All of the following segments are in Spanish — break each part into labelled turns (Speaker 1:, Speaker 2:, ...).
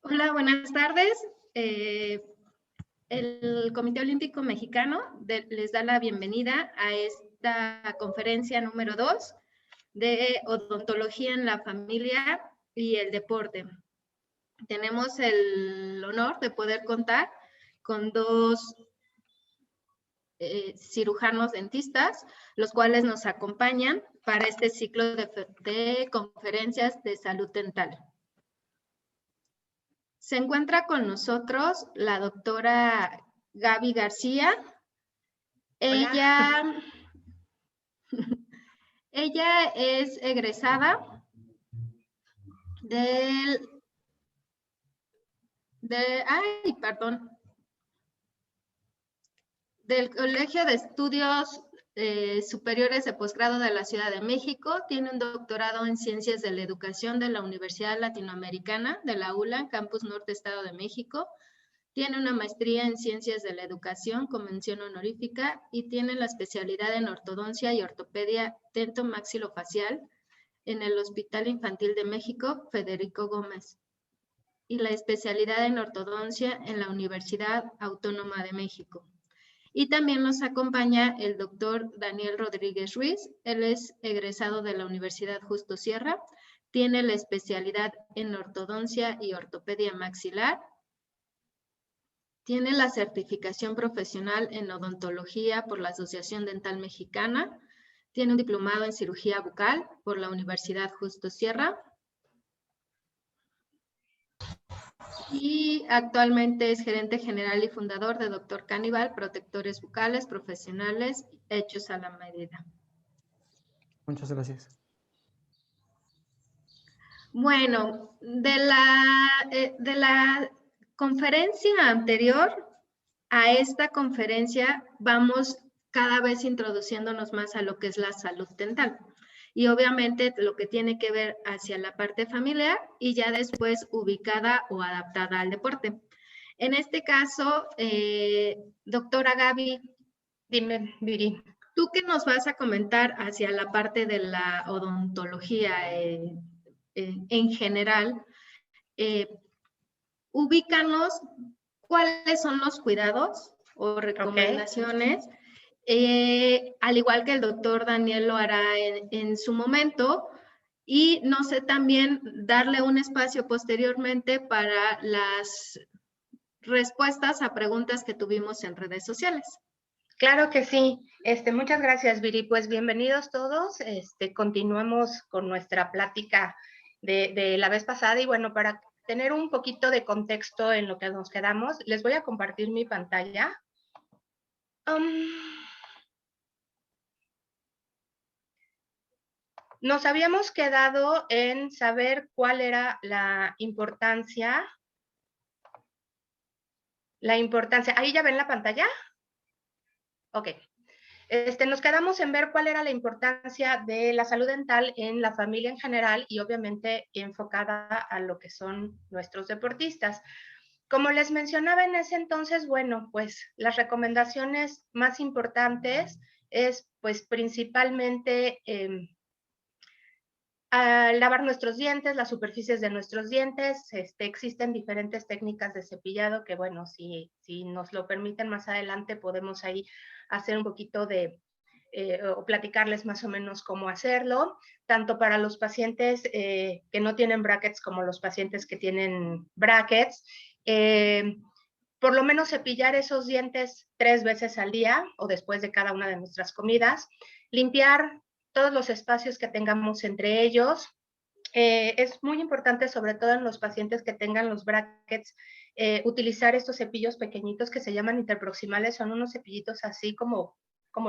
Speaker 1: Hola, buenas tardes. El Comité Olímpico Mexicano les da la bienvenida a esta conferencia número 2 de odontología en la familia y el deporte. Tenemos el honor de poder contar con dos cirujanos dentistas, los cuales nos acompañan para este ciclo de conferencias de salud dental. Se encuentra con nosotros la doctora Gaby García. Ella es egresada del Colegio de Estudios Superiores de Posgrado de la Ciudad de México. Tiene un doctorado en Ciencias de la Educación de la Universidad Latinoamericana de la ULA, Campus Norte, Estado de México. Tiene una maestría en Ciencias de la Educación con mención honorífica y tiene la especialidad en ortodoncia y ortopedia dento-maxilofacial en el Hospital Infantil de México, Federico Gómez, y la especialidad en ortodoncia en la Universidad Autónoma de México. Y también nos acompaña el doctor Daniel Rodríguez Ruiz. Él es egresado de la Universidad Justo Sierra. Tiene la especialidad en ortodoncia y ortopedia maxilar. Tiene la certificación profesional en odontología por la Asociación Dental Mexicana. Tiene un diplomado en cirugía bucal por la Universidad Justo Sierra. Y actualmente es gerente general y fundador de Dr. Cannibal, protectores bucales profesionales hechos a la medida.
Speaker 2: Muchas gracias.
Speaker 1: Bueno, de la conferencia anterior a esta conferencia vamos cada vez introduciéndonos más a lo que es la salud dental. Y obviamente lo que tiene que ver hacia la parte familiar y ya después ubicada o adaptada al deporte. En este caso, doctora Gaby,
Speaker 3: dime, Viri.
Speaker 1: ¿Tú qué nos vas a comentar hacia la parte de la odontología en general? Ubícanos cuáles son los cuidados o recomendaciones. Okay. Al igual que el doctor Daniel lo hará en su momento, y no sé, también darle un espacio posteriormente para las respuestas a preguntas que tuvimos en redes sociales.
Speaker 3: Claro que sí. Muchas gracias, Viri. Pues bienvenidos todos. Continuamos con nuestra plática de la vez pasada y bueno, para tener un poquito de contexto en lo que nos quedamos, les voy a compartir mi pantalla. Nos habíamos quedado en saber cuál era la importancia. ¿Ahí ya ven la pantalla? Ok. Nos quedamos en ver cuál era la importancia de la salud dental en la familia en general y obviamente enfocada a lo que son nuestros deportistas. Como les mencionaba en ese entonces, bueno, pues las recomendaciones más importantes es pues principalmente lavar nuestros dientes, las superficies de nuestros dientes. Existen diferentes técnicas de cepillado que, bueno, si nos lo permiten más adelante, podemos ahí hacer un poquito de, o platicarles más o menos cómo hacerlo, tanto para los pacientes que no tienen brackets como los pacientes que tienen brackets. Por lo menos cepillar esos dientes 3 veces al día o después de cada una de nuestras comidas. Limpiar todos los espacios que tengamos entre ellos. Es muy importante, sobre todo en los pacientes que tengan los brackets, utilizar estos cepillos pequeñitos que se llaman interproximales. Son unos cepillitos así como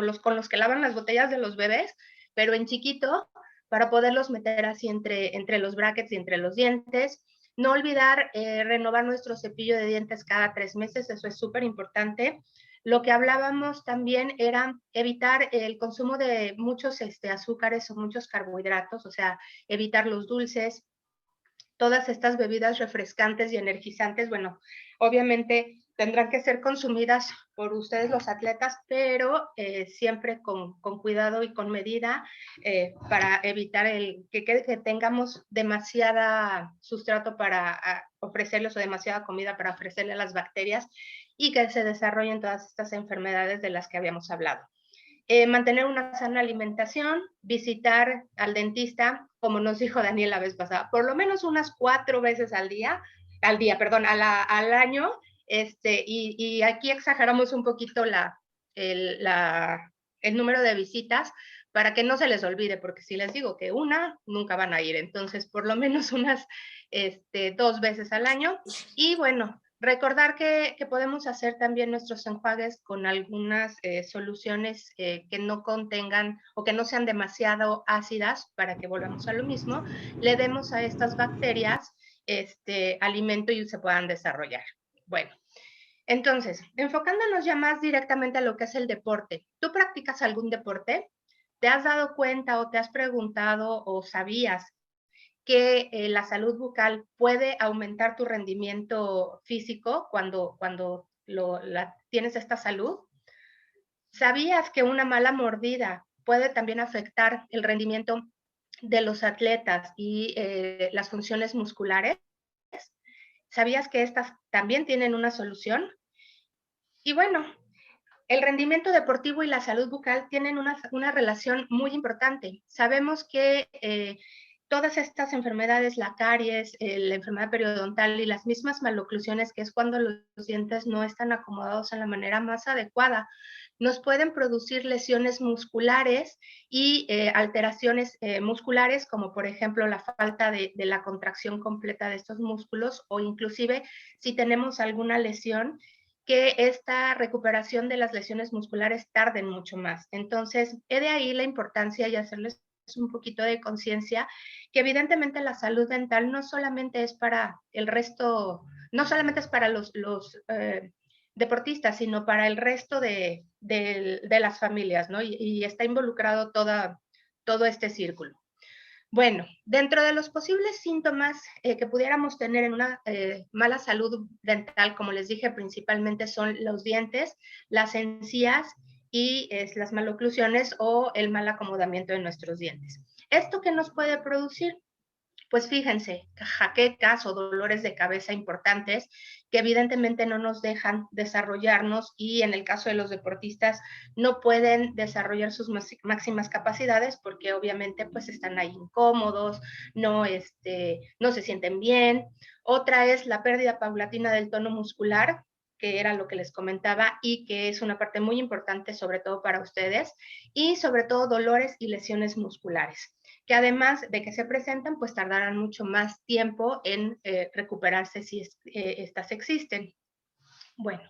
Speaker 3: los con los que lavan las botellas de los bebés, pero en chiquito, para poderlos meter así entre los brackets y entre los dientes. No olvidar renovar nuestro cepillo de dientes cada 3 meses, eso es súper importante. Lo que hablábamos también era evitar el consumo de muchos azúcares o muchos carbohidratos, o sea, evitar los dulces, todas estas bebidas refrescantes y energizantes. Bueno, obviamente tendrán que ser consumidas por ustedes los atletas, pero siempre con cuidado y con medida para evitar que tengamos demasiada sustrato para ofrecerles o demasiada comida para ofrecerle a las bacterias y que se desarrollen todas estas enfermedades de las que habíamos hablado. Mantener una sana alimentación, visitar al dentista, como nos dijo Daniel la vez pasada, por lo menos unas 4 veces al año, y aquí exageramos un poquito el número de visitas para que no se les olvide, porque si les digo que nunca van a ir, entonces por lo menos unas 2 veces al año, y bueno, recordar que podemos hacer también nuestros enjuagues con algunas soluciones que no contengan o que no sean demasiado ácidas para que volvamos a lo mismo, le demos a estas bacterias alimento y se puedan desarrollar. Bueno, entonces, enfocándonos ya más directamente a lo que es el deporte. ¿Tú practicas algún deporte? ¿Te has dado cuenta o te has preguntado o sabías que la salud bucal puede aumentar tu rendimiento físico cuando tienes esta salud? ¿Sabías que una mala mordida puede también afectar el rendimiento de los atletas y las funciones musculares? ¿Sabías que estas también tienen una solución? Y bueno, el rendimiento deportivo y la salud bucal tienen una relación muy importante. Sabemos que todas estas enfermedades, la caries, la enfermedad periodontal y las mismas maloclusiones, que es cuando los dientes no están acomodados en la manera más adecuada, nos pueden producir lesiones musculares y alteraciones musculares, como por ejemplo la falta de la contracción completa de estos músculos, o inclusive si tenemos alguna lesión, que esta recuperación de las lesiones musculares tarden mucho más. Entonces, he de ahí la importancia y hacerles un poquito de conciencia que evidentemente la salud dental no solamente es para el resto, no solamente es para los deportistas, sino para el resto de las familias, ¿no? Y está involucrado todo este círculo. Bueno, dentro de los posibles síntomas que pudiéramos tener en una mala salud dental, como les dije, principalmente son los dientes, las encías y las maloclusiones o el mal acomodamiento de nuestros dientes. ¿Esto qué nos puede producir? Pues fíjense, jaquecas o dolores de cabeza importantes que evidentemente no nos dejan desarrollarnos, y en el caso de los deportistas no pueden desarrollar sus máximas capacidades porque obviamente pues están ahí incómodos, no se sienten bien. Otra es la pérdida paulatina del tono muscular, que era lo que les comentaba y que es una parte muy importante sobre todo para ustedes, y sobre todo dolores y lesiones musculares, que además de que se presentan, pues tardarán mucho más tiempo en recuperarse si estas existen. Bueno,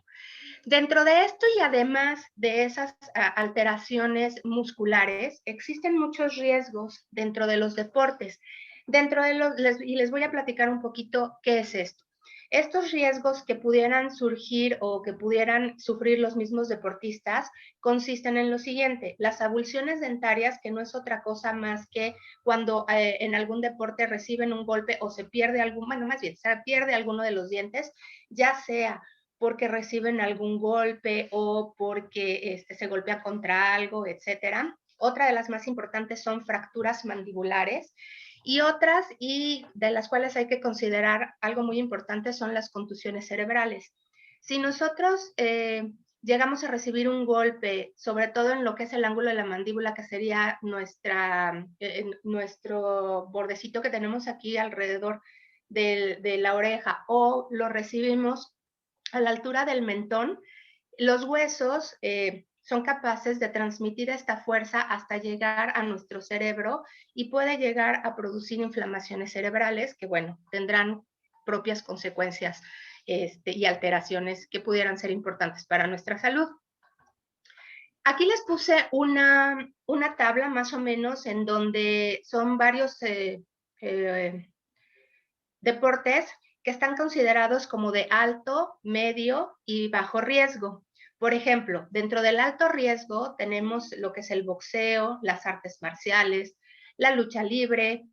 Speaker 3: dentro de esto y además de esas alteraciones musculares, existen muchos riesgos dentro de los deportes. Y les voy a platicar un poquito qué es esto. Estos riesgos que pudieran surgir o que pudieran sufrir los mismos deportistas consisten en lo siguiente: las avulsiones dentarias, que no es otra cosa más que cuando en algún deporte reciben un golpe o se pierde se pierde alguno de los dientes, ya sea porque reciben algún golpe o porque se golpea contra algo, etcétera. Otra de las más importantes son fracturas mandibulares, y otras, y de las cuales hay que considerar algo muy importante, son las contusiones cerebrales. Si nosotros llegamos a recibir un golpe, sobre todo en lo que es el ángulo de la mandíbula, que sería nuestro bordecito que tenemos aquí alrededor de la oreja, o lo recibimos a la altura del mentón, los huesos son capaces de transmitir esta fuerza hasta llegar a nuestro cerebro y puede llegar a producir inflamaciones cerebrales que, bueno, tendrán propias consecuencias y alteraciones que pudieran ser importantes para nuestra salud. Aquí les puse una tabla más o menos en donde son varios deportes que están considerados como de alto, medio y bajo riesgo. Por ejemplo, dentro del alto riesgo tenemos lo que es el boxeo, las artes marciales, la lucha libre,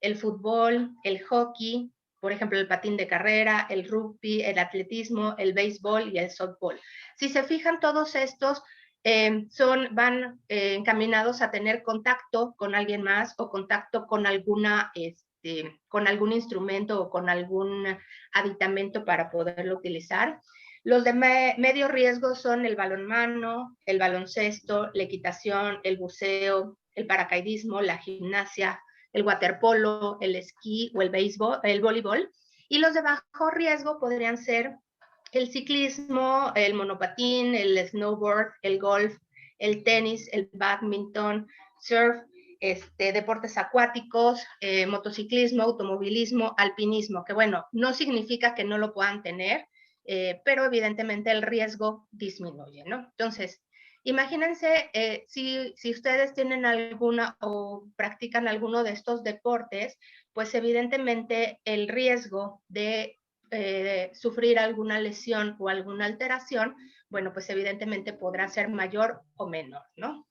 Speaker 3: el fútbol, el hockey, por ejemplo, el patín de carrera, el rugby, el atletismo, el béisbol y el softball. Si se fijan, todos estos van encaminados a tener contacto con alguien más o contacto con con algún instrumento o con algún aditamento para poderlo utilizar. Los de medio riesgo son el balonmano, el baloncesto, la equitación, el buceo, el paracaidismo, la gimnasia, el waterpolo, el esquí o el béisbol, el voleibol. Y los de bajo riesgo podrían ser el ciclismo, el monopatín, el snowboard, el golf, el tenis, el badminton, surf, deportes acuáticos, motociclismo, automovilismo, alpinismo, que bueno, no significa que no lo puedan tener, pero evidentemente el riesgo disminuye, ¿no? Entonces, imagínense si ustedes tienen alguna o practican alguno de estos deportes, pues evidentemente el riesgo de sufrir alguna lesión o alguna alteración, bueno, pues evidentemente podrá ser mayor o menor, ¿no?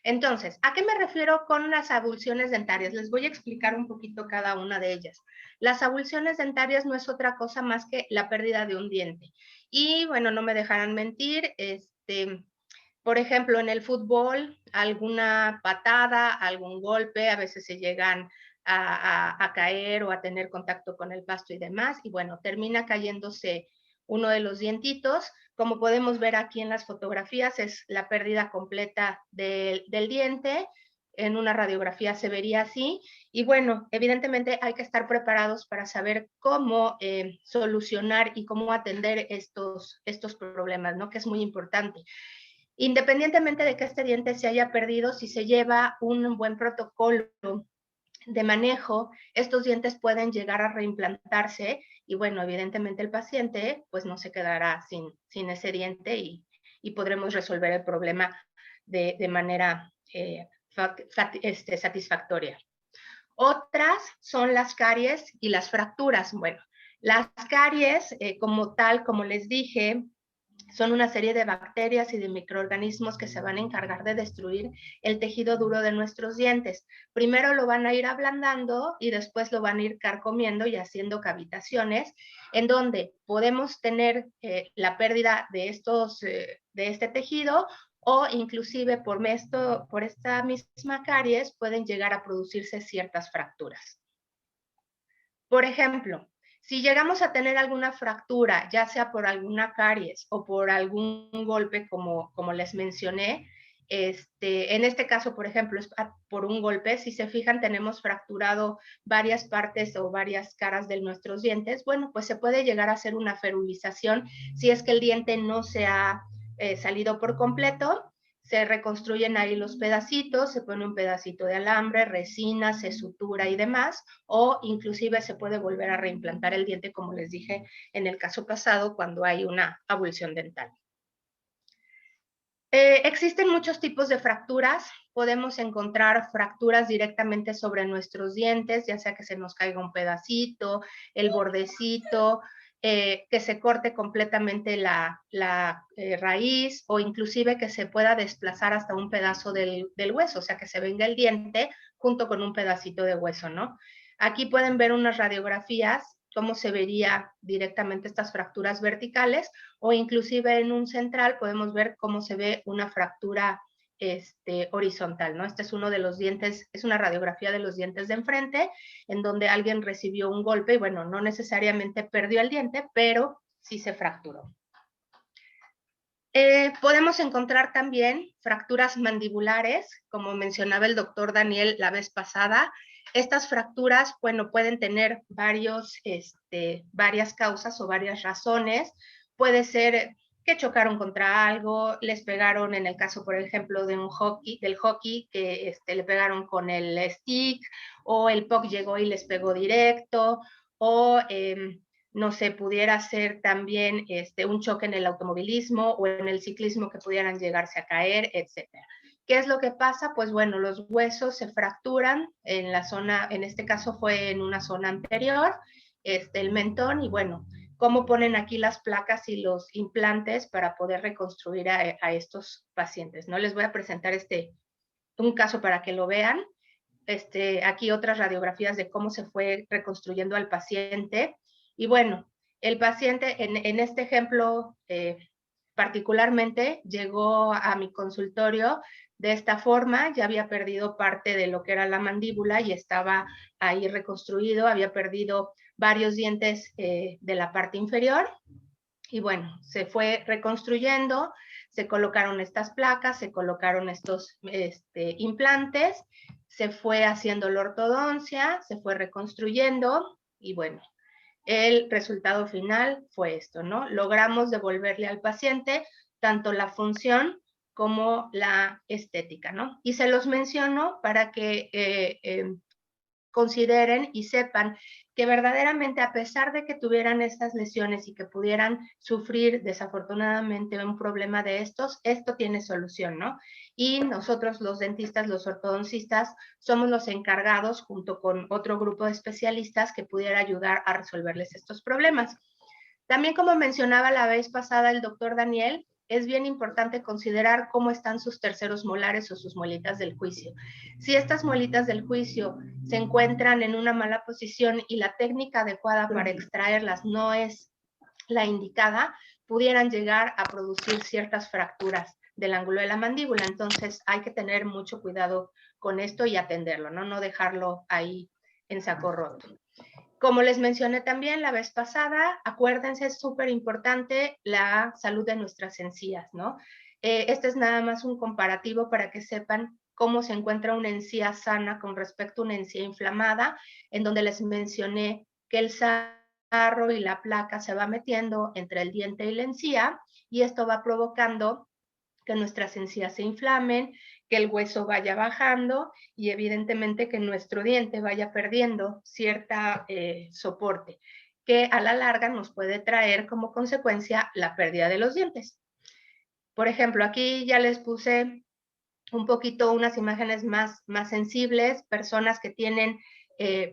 Speaker 3: Entonces, ¿a qué me refiero con las abulsiones dentarias? Les voy a explicar un poquito cada una de ellas. Las abulsiones dentarias no es otra cosa más que la pérdida de un diente. Y bueno, no me dejarán mentir, por ejemplo, en el fútbol, alguna patada, algún golpe, a veces se llegan a caer o a tener contacto con el pasto y demás, y bueno, termina cayéndose uno de los dientitos. Como podemos ver aquí en las fotografías, es la pérdida completa del diente. En una radiografía se vería así. Y bueno, evidentemente hay que estar preparados para saber cómo solucionar y cómo atender estos problemas, ¿no? Que es muy importante. Independientemente de que este diente se haya perdido, si se lleva un buen protocolo de manejo, estos dientes pueden llegar a reimplantarse y bueno, evidentemente el paciente pues no se quedará sin ese diente y podremos resolver el problema de manera satisfactoria. Otras son las caries y las fracturas. Bueno, las caries como tal, como les dije, son una serie de bacterias y de microorganismos que se van a encargar de destruir el tejido duro de nuestros dientes. Primero lo van a ir ablandando y después lo van a ir carcomiendo y haciendo cavitaciones, en donde podemos tener la pérdida de este tejido o inclusive por esta misma caries pueden llegar a producirse ciertas fracturas. Por ejemplo, si llegamos a tener alguna fractura, ya sea por alguna caries o por algún golpe, como les mencioné, en este caso, por ejemplo, es por un golpe. Si se fijan, tenemos fracturado varias partes o varias caras de nuestros dientes. Bueno, pues se puede llegar a hacer una ferulización si es que el diente no se ha salido por completo. Se reconstruyen ahí los pedacitos, se pone un pedacito de alambre, resina, se sutura y demás, o inclusive se puede volver a reimplantar el diente, como les dije en el caso pasado, cuando hay una abulsión dental. Existen muchos tipos de fracturas. Podemos encontrar fracturas directamente sobre nuestros dientes, ya sea que se nos caiga un pedacito, el bordecito, que se corte completamente la raíz o inclusive que se pueda desplazar hasta un pedazo del hueso, o sea, que se venga el diente junto con un pedacito de hueso, ¿no? Aquí pueden ver unas radiografías, cómo se vería directamente estas fracturas verticales, o inclusive en un central podemos ver cómo se ve una fractura horizontal, ¿no? Este es uno de los dientes, es una radiografía de los dientes de enfrente, en donde alguien recibió un golpe y bueno, no necesariamente perdió el diente, pero sí se fracturó. Podemos encontrar también fracturas mandibulares, como mencionaba el doctor Daniel la vez pasada. Estas fracturas, bueno, pueden tener varias causas o varias razones. Puede ser que chocaron contra algo, les pegaron, en el caso, por ejemplo, del hockey, que le pegaron con el stick, o el puck llegó y les pegó directo, o no sé, pudiera ser también un choque en el automovilismo o en el ciclismo que pudieran llegarse a caer, etcétera. ¿Qué es lo que pasa? Pues bueno, los huesos se fracturan en la zona, en este caso fue en una zona anterior, el mentón, y bueno, cómo ponen aquí las placas y los implantes para poder reconstruir a estos pacientes, ¿no? Les voy a presentar un caso para que lo vean. aquí otras radiografías de cómo se fue reconstruyendo al paciente. Y bueno, el paciente en este ejemplo particularmente llegó a mi consultorio de esta forma, ya había perdido parte de lo que era la mandíbula y estaba ahí reconstruido, había perdido varios dientes de la parte inferior. Y bueno, se fue reconstruyendo, se colocaron estas placas, se colocaron estos implantes, se fue haciendo la ortodoncia, se fue reconstruyendo y bueno, el resultado final fue esto, ¿no? Logramos devolverle al paciente tanto la función como la estética, ¿no? Y se los menciono para que consideren y sepan que verdaderamente a pesar de que tuvieran estas lesiones y que pudieran sufrir desafortunadamente un problema de estos, esto tiene solución, ¿no? Y nosotros los dentistas, los ortodoncistas, somos los encargados junto con otro grupo de especialistas que pudiera ayudar a resolverles estos problemas. También, como mencionaba la vez pasada el doctor Daniel, es bien importante considerar cómo están sus terceros molares o sus muelitas del juicio. Si estas muelitas del juicio se encuentran en una mala posición y la técnica adecuada para extraerlas no es la indicada, pudieran llegar a producir ciertas fracturas del ángulo de la mandíbula. Entonces hay que tener mucho cuidado con esto y atenderlo, ¿no? No dejarlo ahí en saco roto. Como les mencioné también la vez pasada, acuérdense, es súper importante la salud de nuestras encías, ¿no? Este es nada más un comparativo para que sepan cómo se encuentra una encía sana con respecto a una encía inflamada, en donde les mencioné que el sarro y la placa se va metiendo entre el diente y la encía, y esto va provocando que nuestras encías se inflamen, que el hueso vaya bajando y evidentemente que nuestro diente vaya perdiendo cierta soporte, que a la larga nos puede traer como consecuencia la pérdida de los dientes. Por ejemplo, aquí ya les puse un poquito unas imágenes más sensibles, personas que tienen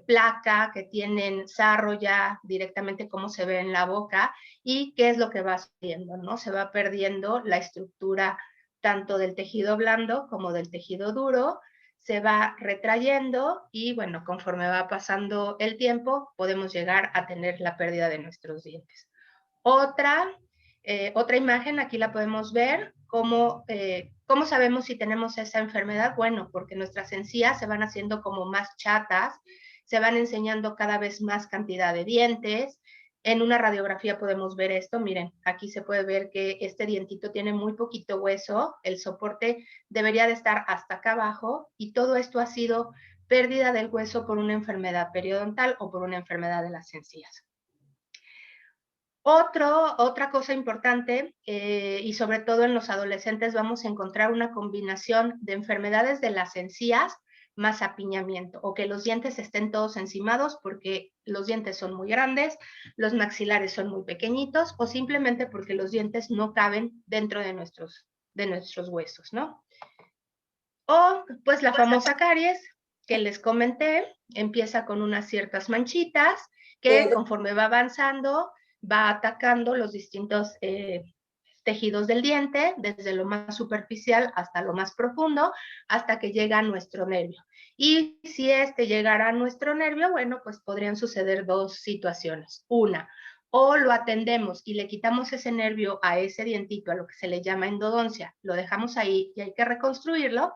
Speaker 3: placa, que tienen sarro ya directamente como se ve en la boca, y qué es lo que va sucediendo, ¿no? Se va perdiendo la estructura tanto del tejido blando como del tejido duro, se va retrayendo y bueno, conforme va pasando el tiempo, podemos llegar a tener la pérdida de nuestros dientes. Otra imagen, aquí la podemos ver, ¿cómo sabemos si tenemos esa enfermedad? Bueno, porque nuestras encías se van haciendo como más chatas, se van enseñando cada vez más cantidad de dientes. En una radiografía podemos ver esto, miren, aquí se puede ver que este dientito tiene muy poquito hueso, el soporte debería de estar hasta acá abajo y todo esto ha sido pérdida del hueso por una enfermedad periodontal o por una enfermedad de las encías. Otra cosa importante, y sobre todo en los adolescentes, vamos a encontrar una combinación de enfermedades de las encías más apiñamiento, o que los dientes estén todos encimados porque los dientes son muy grandes, los maxilares son muy pequeñitos, o simplemente porque los dientes no caben dentro de nuestros huesos, ¿no? O pues la famosa caries que les comenté, empieza con unas ciertas manchitas que conforme va avanzando va atacando los distintos tejidos del diente, desde lo más superficial hasta lo más profundo, hasta que llega a nuestro nervio. Y si llegara a nuestro nervio, bueno, pues podrían suceder dos situaciones. Una, o lo atendemos y le quitamos ese nervio a ese dientito, a lo que se le llama endodoncia, lo dejamos ahí y hay que reconstruirlo,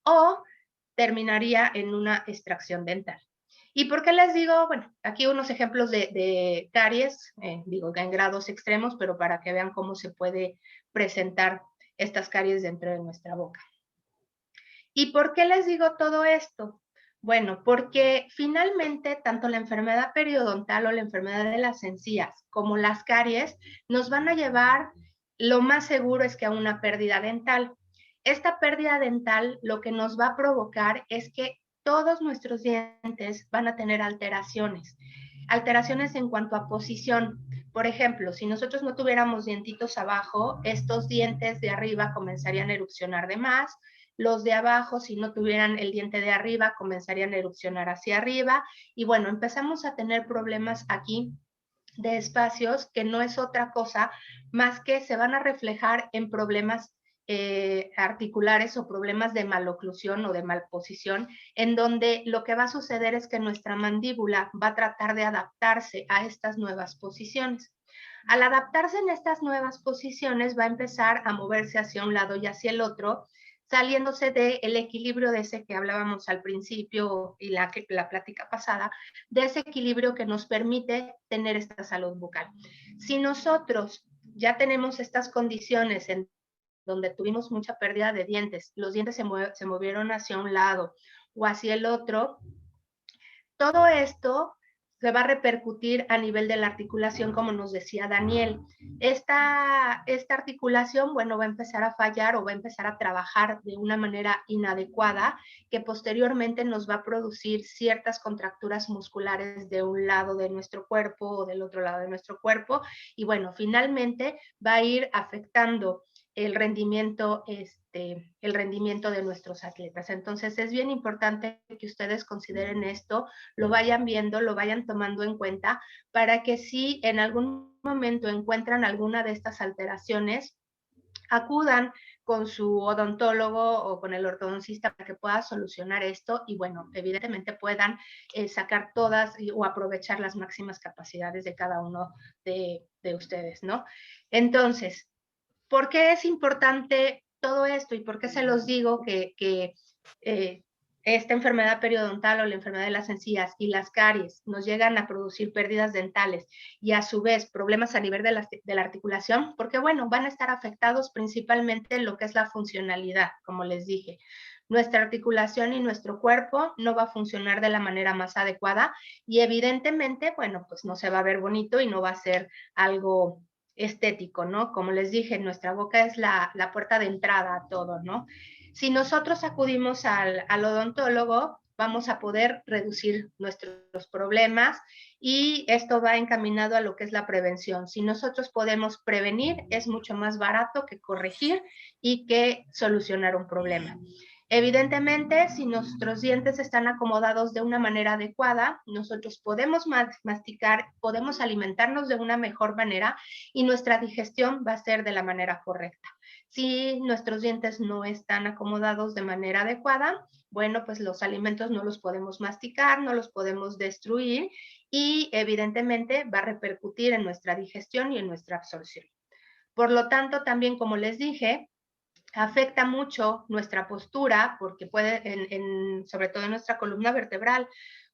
Speaker 3: o terminaría en una extracción dental. ¿Y por qué les digo? Bueno, aquí unos ejemplos de caries, digo que en grados extremos, pero para que vean cómo se puede presentar estas caries dentro de nuestra boca. ¿Y por qué les digo todo esto? Bueno, porque finalmente tanto la enfermedad periodontal o la enfermedad de las encías como las caries nos van a llevar, lo más seguro es que a una pérdida dental. Esta pérdida dental lo que nos va a provocar es que todos nuestros dientes van a tener alteraciones en cuanto a posición. Por ejemplo, si nosotros no tuviéramos dientitos abajo, estos dientes de arriba comenzarían a erupcionar de más, los de abajo, si no tuvieran el diente de arriba, comenzarían a erupcionar hacia arriba, y bueno, empezamos a tener problemas aquí de espacios que no es otra cosa más que se van a reflejar en problemas articulares o problemas de maloclusión o de malposición, en donde lo que va a suceder es que nuestra mandíbula va a tratar de adaptarse a estas nuevas posiciones. Al adaptarse en estas nuevas posiciones, va a empezar a moverse hacia un lado y hacia el otro, saliéndose del equilibrio de ese que hablábamos al principio y la plática pasada, de ese equilibrio que nos permite tener esta salud bucal. Si nosotros ya tenemos estas condiciones en donde tuvimos mucha pérdida de dientes, los dientes se movieron hacia un lado o hacia el otro, todo esto se va a repercutir a nivel de la articulación, como nos decía Daniel. Esta articulación, bueno, va a empezar a fallar o va a empezar a trabajar de una manera inadecuada, que posteriormente nos va a producir ciertas contracturas musculares de un lado de nuestro cuerpo o del otro lado de nuestro cuerpo, y bueno, finalmente va a ir afectando el rendimiento de nuestros atletas. Entonces es bien importante que ustedes consideren esto, lo vayan viendo, lo vayan tomando en cuenta, para que si en algún momento encuentran alguna de estas alteraciones, acudan con su odontólogo o con el ortodoncista para que pueda solucionar esto y bueno, evidentemente puedan sacar todas o aprovechar las máximas capacidades de cada uno de ustedes, ¿no? Entonces, ¿por qué es importante todo esto y por qué se los digo que esta enfermedad periodontal o la enfermedad de las encías y las caries nos llegan a producir pérdidas dentales y a su vez problemas a nivel de la articulación? Porque bueno, van a estar afectados principalmente en lo que es la funcionalidad, como les dije. Nuestra articulación y nuestro cuerpo no va a funcionar de la manera más adecuada y evidentemente, bueno, pues no se va a ver bonito y no va a ser algo estético, ¿no? Como les dije, nuestra boca es la puerta de entrada a todo, ¿no? Si nosotros acudimos al odontólogo, vamos a poder reducir nuestros problemas y esto va encaminado a lo que es la prevención. Si nosotros podemos prevenir, es mucho más barato que corregir y que solucionar un problema. Evidentemente, si nuestros dientes están acomodados de una manera adecuada, nosotros podemos masticar, podemos alimentarnos de una mejor manera y nuestra digestión va a ser de la manera correcta. Si nuestros dientes no están acomodados de manera adecuada, bueno, pues los alimentos no los podemos masticar, no los podemos destruir y evidentemente va a repercutir en nuestra digestión y en nuestra absorción. Por lo tanto, también como les dije, afecta mucho nuestra postura porque puede, sobre todo en nuestra columna vertebral,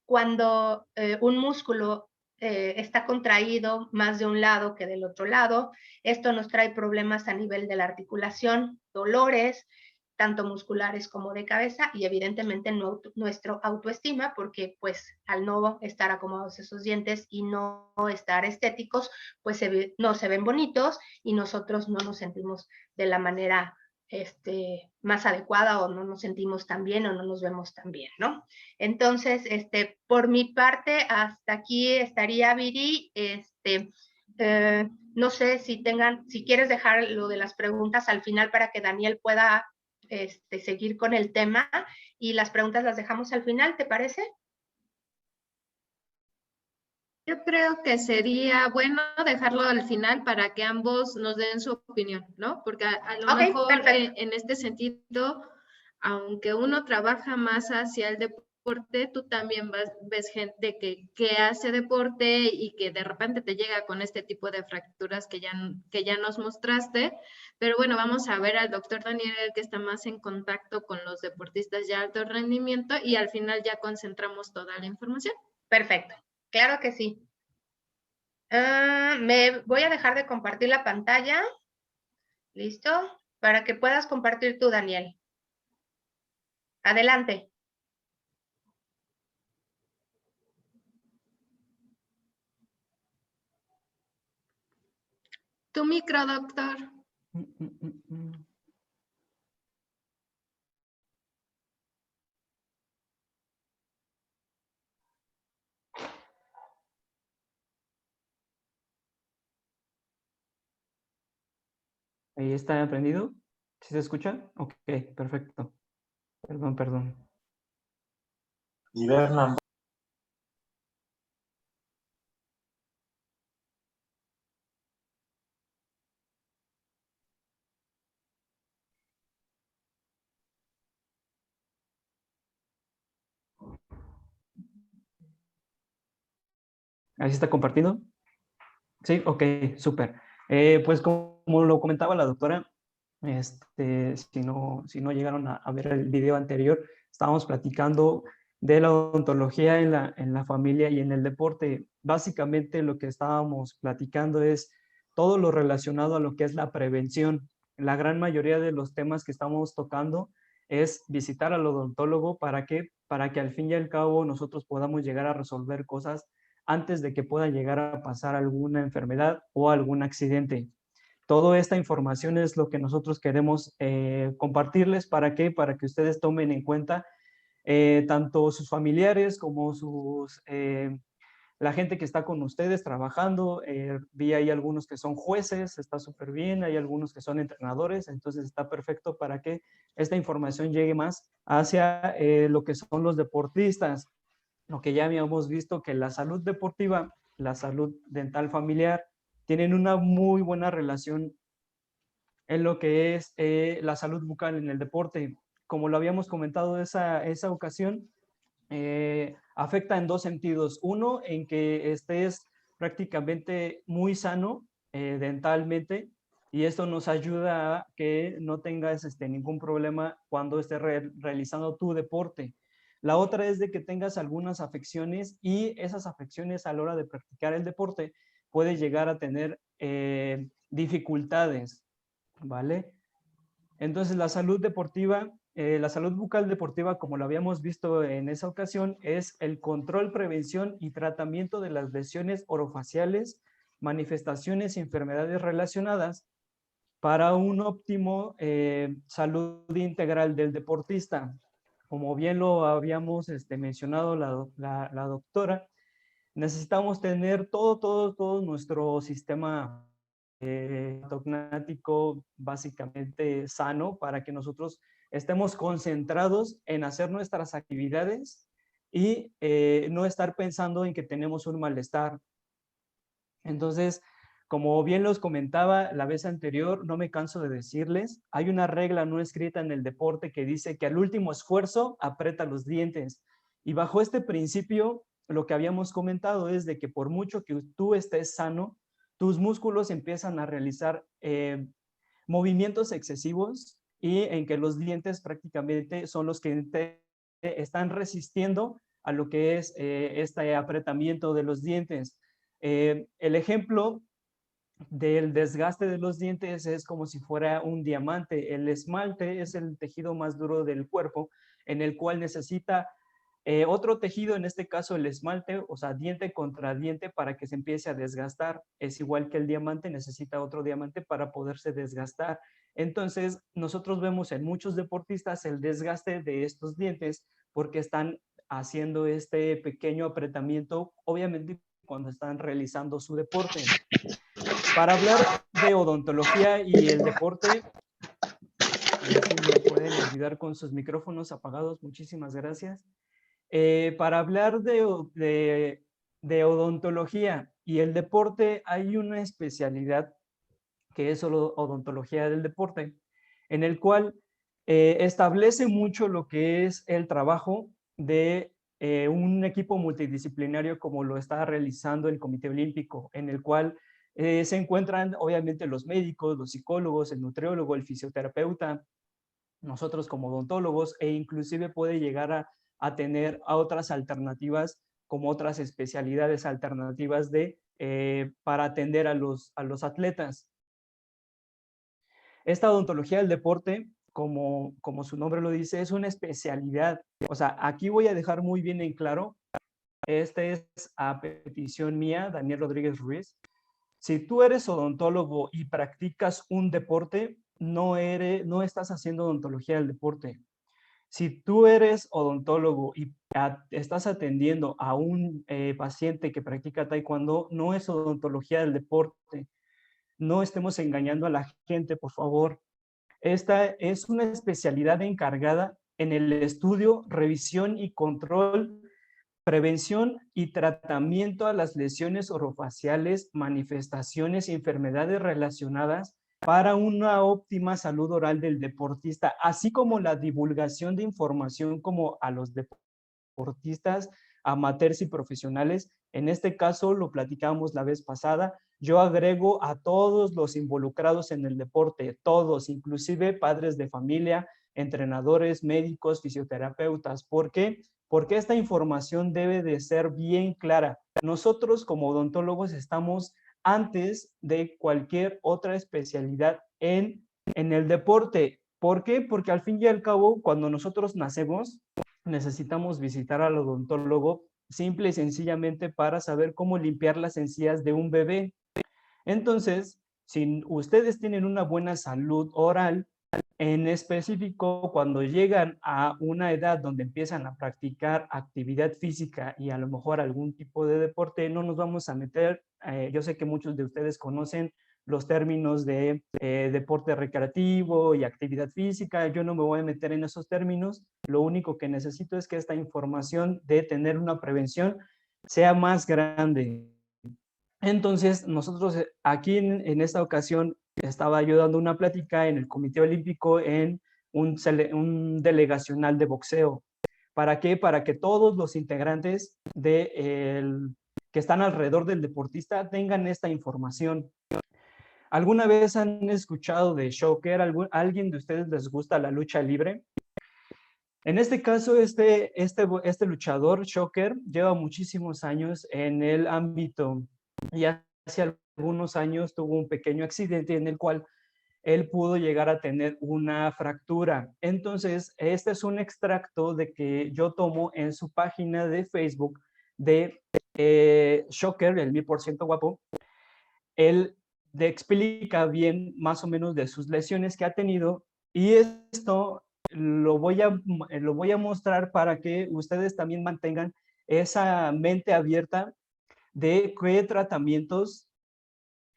Speaker 3: cuando un músculo está contraído más de un lado que del otro lado, esto nos trae problemas a nivel de la articulación, dolores, tanto musculares como de cabeza y evidentemente nuestro autoestima porque pues al no estar acomodados esos dientes y no estar estéticos, pues no se ven bonitos y nosotros no nos sentimos de la manera más adecuada o no nos sentimos tan bien o no nos vemos tan bien, ¿no? Entonces, por mi parte, hasta aquí estaría, Viri. No sé si quieres dejar lo de las preguntas al final para que Daniel pueda seguir con el tema y las preguntas las dejamos al final, ¿te parece?
Speaker 1: Yo creo que sería bueno dejarlo al final para que ambos nos den su opinión, ¿no? Porque a lo mejor en este sentido, aunque uno trabaja más hacia el deporte, tú también ves gente que hace deporte y que de repente te llega con este tipo de fracturas que ya nos mostraste. Pero bueno, vamos a ver al doctor Daniel, que está más en contacto con los deportistas de alto rendimiento y al final ya concentramos toda la información.
Speaker 3: Perfecto, claro que sí. Me voy a dejar de compartir la pantalla. ¿Listo? Para que puedas compartir tú, Daniel. Adelante.
Speaker 1: Tu micro, doctor.
Speaker 2: Ahí está prendido. ¿Sí se escucha? Ok, perfecto. Perdón.
Speaker 4: Y Bernan.
Speaker 2: ¿Ahí se está compartiendo? Sí, ok, súper. Pues como lo comentaba la doctora, si no llegaron a ver el video anterior, estábamos platicando de la odontología en la familia y en el deporte. Básicamente lo que estábamos platicando es todo lo relacionado a lo que es la prevención. La gran mayoría de los temas que estamos tocando es visitar al odontólogo. ¿Para qué? Para que al fin y al cabo nosotros podamos llegar a resolver cosas antes de que pueda llegar a pasar alguna enfermedad o algún accidente. Toda esta información es lo que nosotros queremos compartirles. ¿Para qué? Para que ustedes tomen en cuenta tanto sus familiares como la gente que está con ustedes trabajando. Vi ahí algunos que son jueces, está súper bien. Hay algunos que son entrenadores, entonces está perfecto para que esta información llegue más hacia lo que son los deportistas. Lo que ya habíamos visto, que la salud deportiva, la salud dental familiar, tienen una muy buena relación en lo que es la salud bucal en el deporte. Como lo habíamos comentado esa ocasión, afecta en dos sentidos. Uno, en que estés prácticamente muy sano dentalmente, y esto nos ayuda a que no tengas ningún problema cuando estés realizando tu deporte. La otra es de que tengas algunas afecciones, y esas afecciones a la hora de practicar el deporte puedes llegar a tener dificultades, ¿vale? Entonces la salud deportiva, la salud bucal deportiva, como lo habíamos visto en esa ocasión, es el control, prevención y tratamiento de las lesiones orofaciales, manifestaciones y enfermedades relacionadas para un óptimo salud integral del deportista. Como bien lo habíamos mencionado la doctora, necesitamos tener todo nuestro sistema dogmático básicamente sano, para que nosotros estemos concentrados en hacer nuestras actividades y no estar pensando en que tenemos un malestar. Entonces, como bien los comentaba la vez anterior, no me canso de decirles, hay una regla no escrita en el deporte que dice que al último esfuerzo aprieta los dientes. Y bajo este principio, lo que habíamos comentado es de que por mucho que tú estés sano, tus músculos empiezan a realizar movimientos excesivos, y en que los dientes prácticamente son los que están resistiendo a lo que es este apretamiento de los dientes. El ejemplo del desgaste de los dientes es como si fuera un diamante. El esmalte es el tejido más duro del cuerpo, en el cual necesita otro tejido, en este caso el esmalte, o sea, diente contra diente, para que se empiece a desgastar. Es igual que el diamante, necesita otro diamante para poderse desgastar. Entonces, nosotros vemos en muchos deportistas el desgaste de estos dientes porque están haciendo este pequeño apretamiento, obviamente cuando están realizando su deporte. Para hablar de odontología y el deporte, a ver si me pueden ayudar con sus micrófonos apagados, muchísimas gracias. Para hablar de odontología y el deporte, hay una especialidad que es solo odontología del deporte, en el cual establece mucho lo que es el trabajo de un equipo multidisciplinario, como lo está realizando el Comité Olímpico, en el cual se encuentran obviamente los médicos, los psicólogos, el nutriólogo, el fisioterapeuta, nosotros como odontólogos, e inclusive puede llegar a tener a otras alternativas, como otras especialidades alternativas para atender a los atletas. Esta odontología del deporte, como su nombre lo dice, es una especialidad. O sea, aquí voy a dejar muy bien en claro, este es a petición mía, Daniel Rodríguez Ruiz. Si tú eres odontólogo y practicas un deporte, no estás haciendo odontología del deporte. Si tú eres odontólogo y estás atendiendo a un paciente que practica taekwondo, no es odontología del deporte. No estemos engañando a la gente, por favor. Esta es una especialidad encargada en el estudio, revisión y control, prevención y tratamiento a las lesiones orofaciales, manifestaciones y enfermedades relacionadas para una óptima salud oral del deportista, así como la divulgación de información como a los deportistas, amateurs y profesionales. En este caso, lo platicamos la vez pasada, yo agrego a todos los involucrados en el deporte, todos, inclusive padres de familia, entrenadores, médicos, fisioterapeutas. ¿Por qué? Porque esta información debe de ser bien clara. Nosotros como odontólogos estamos antes de cualquier otra especialidad en el deporte. ¿Por qué? Porque al fin y al cabo, cuando nosotros nacemos, necesitamos visitar al odontólogo simple y sencillamente para saber cómo limpiar las encías de un bebé. Entonces, si ustedes tienen una buena salud oral, en específico, cuando llegan a una edad donde empiezan a practicar actividad física y a lo mejor algún tipo de deporte, no nos vamos a meter, yo sé que muchos de ustedes conocen los términos de deporte recreativo y actividad física, yo no me voy a meter en esos términos, lo único que necesito es que esta información de tener una prevención sea más grande. Entonces, nosotros aquí en esta ocasión estaba yo dando una plática en el Comité Olímpico en un delegacional de boxeo. ¿Para qué? Para que todos los integrantes que están alrededor del deportista tengan esta información. ¿Alguna vez han escuchado de Shocker? ¿Alguien de ustedes les gusta la lucha libre? En este caso, este luchador, Shocker, lleva muchísimos años en el ámbito y hace algunos años tuvo un pequeño accidente en el cual él pudo llegar a tener una fractura. Entonces, este es un extracto de que yo tomo en su página de Facebook de Shocker, el 1000% guapo. Él explica bien más o menos de sus lesiones que ha tenido y esto lo voy a mostrar para que ustedes también mantengan esa mente abierta de qué tratamientos,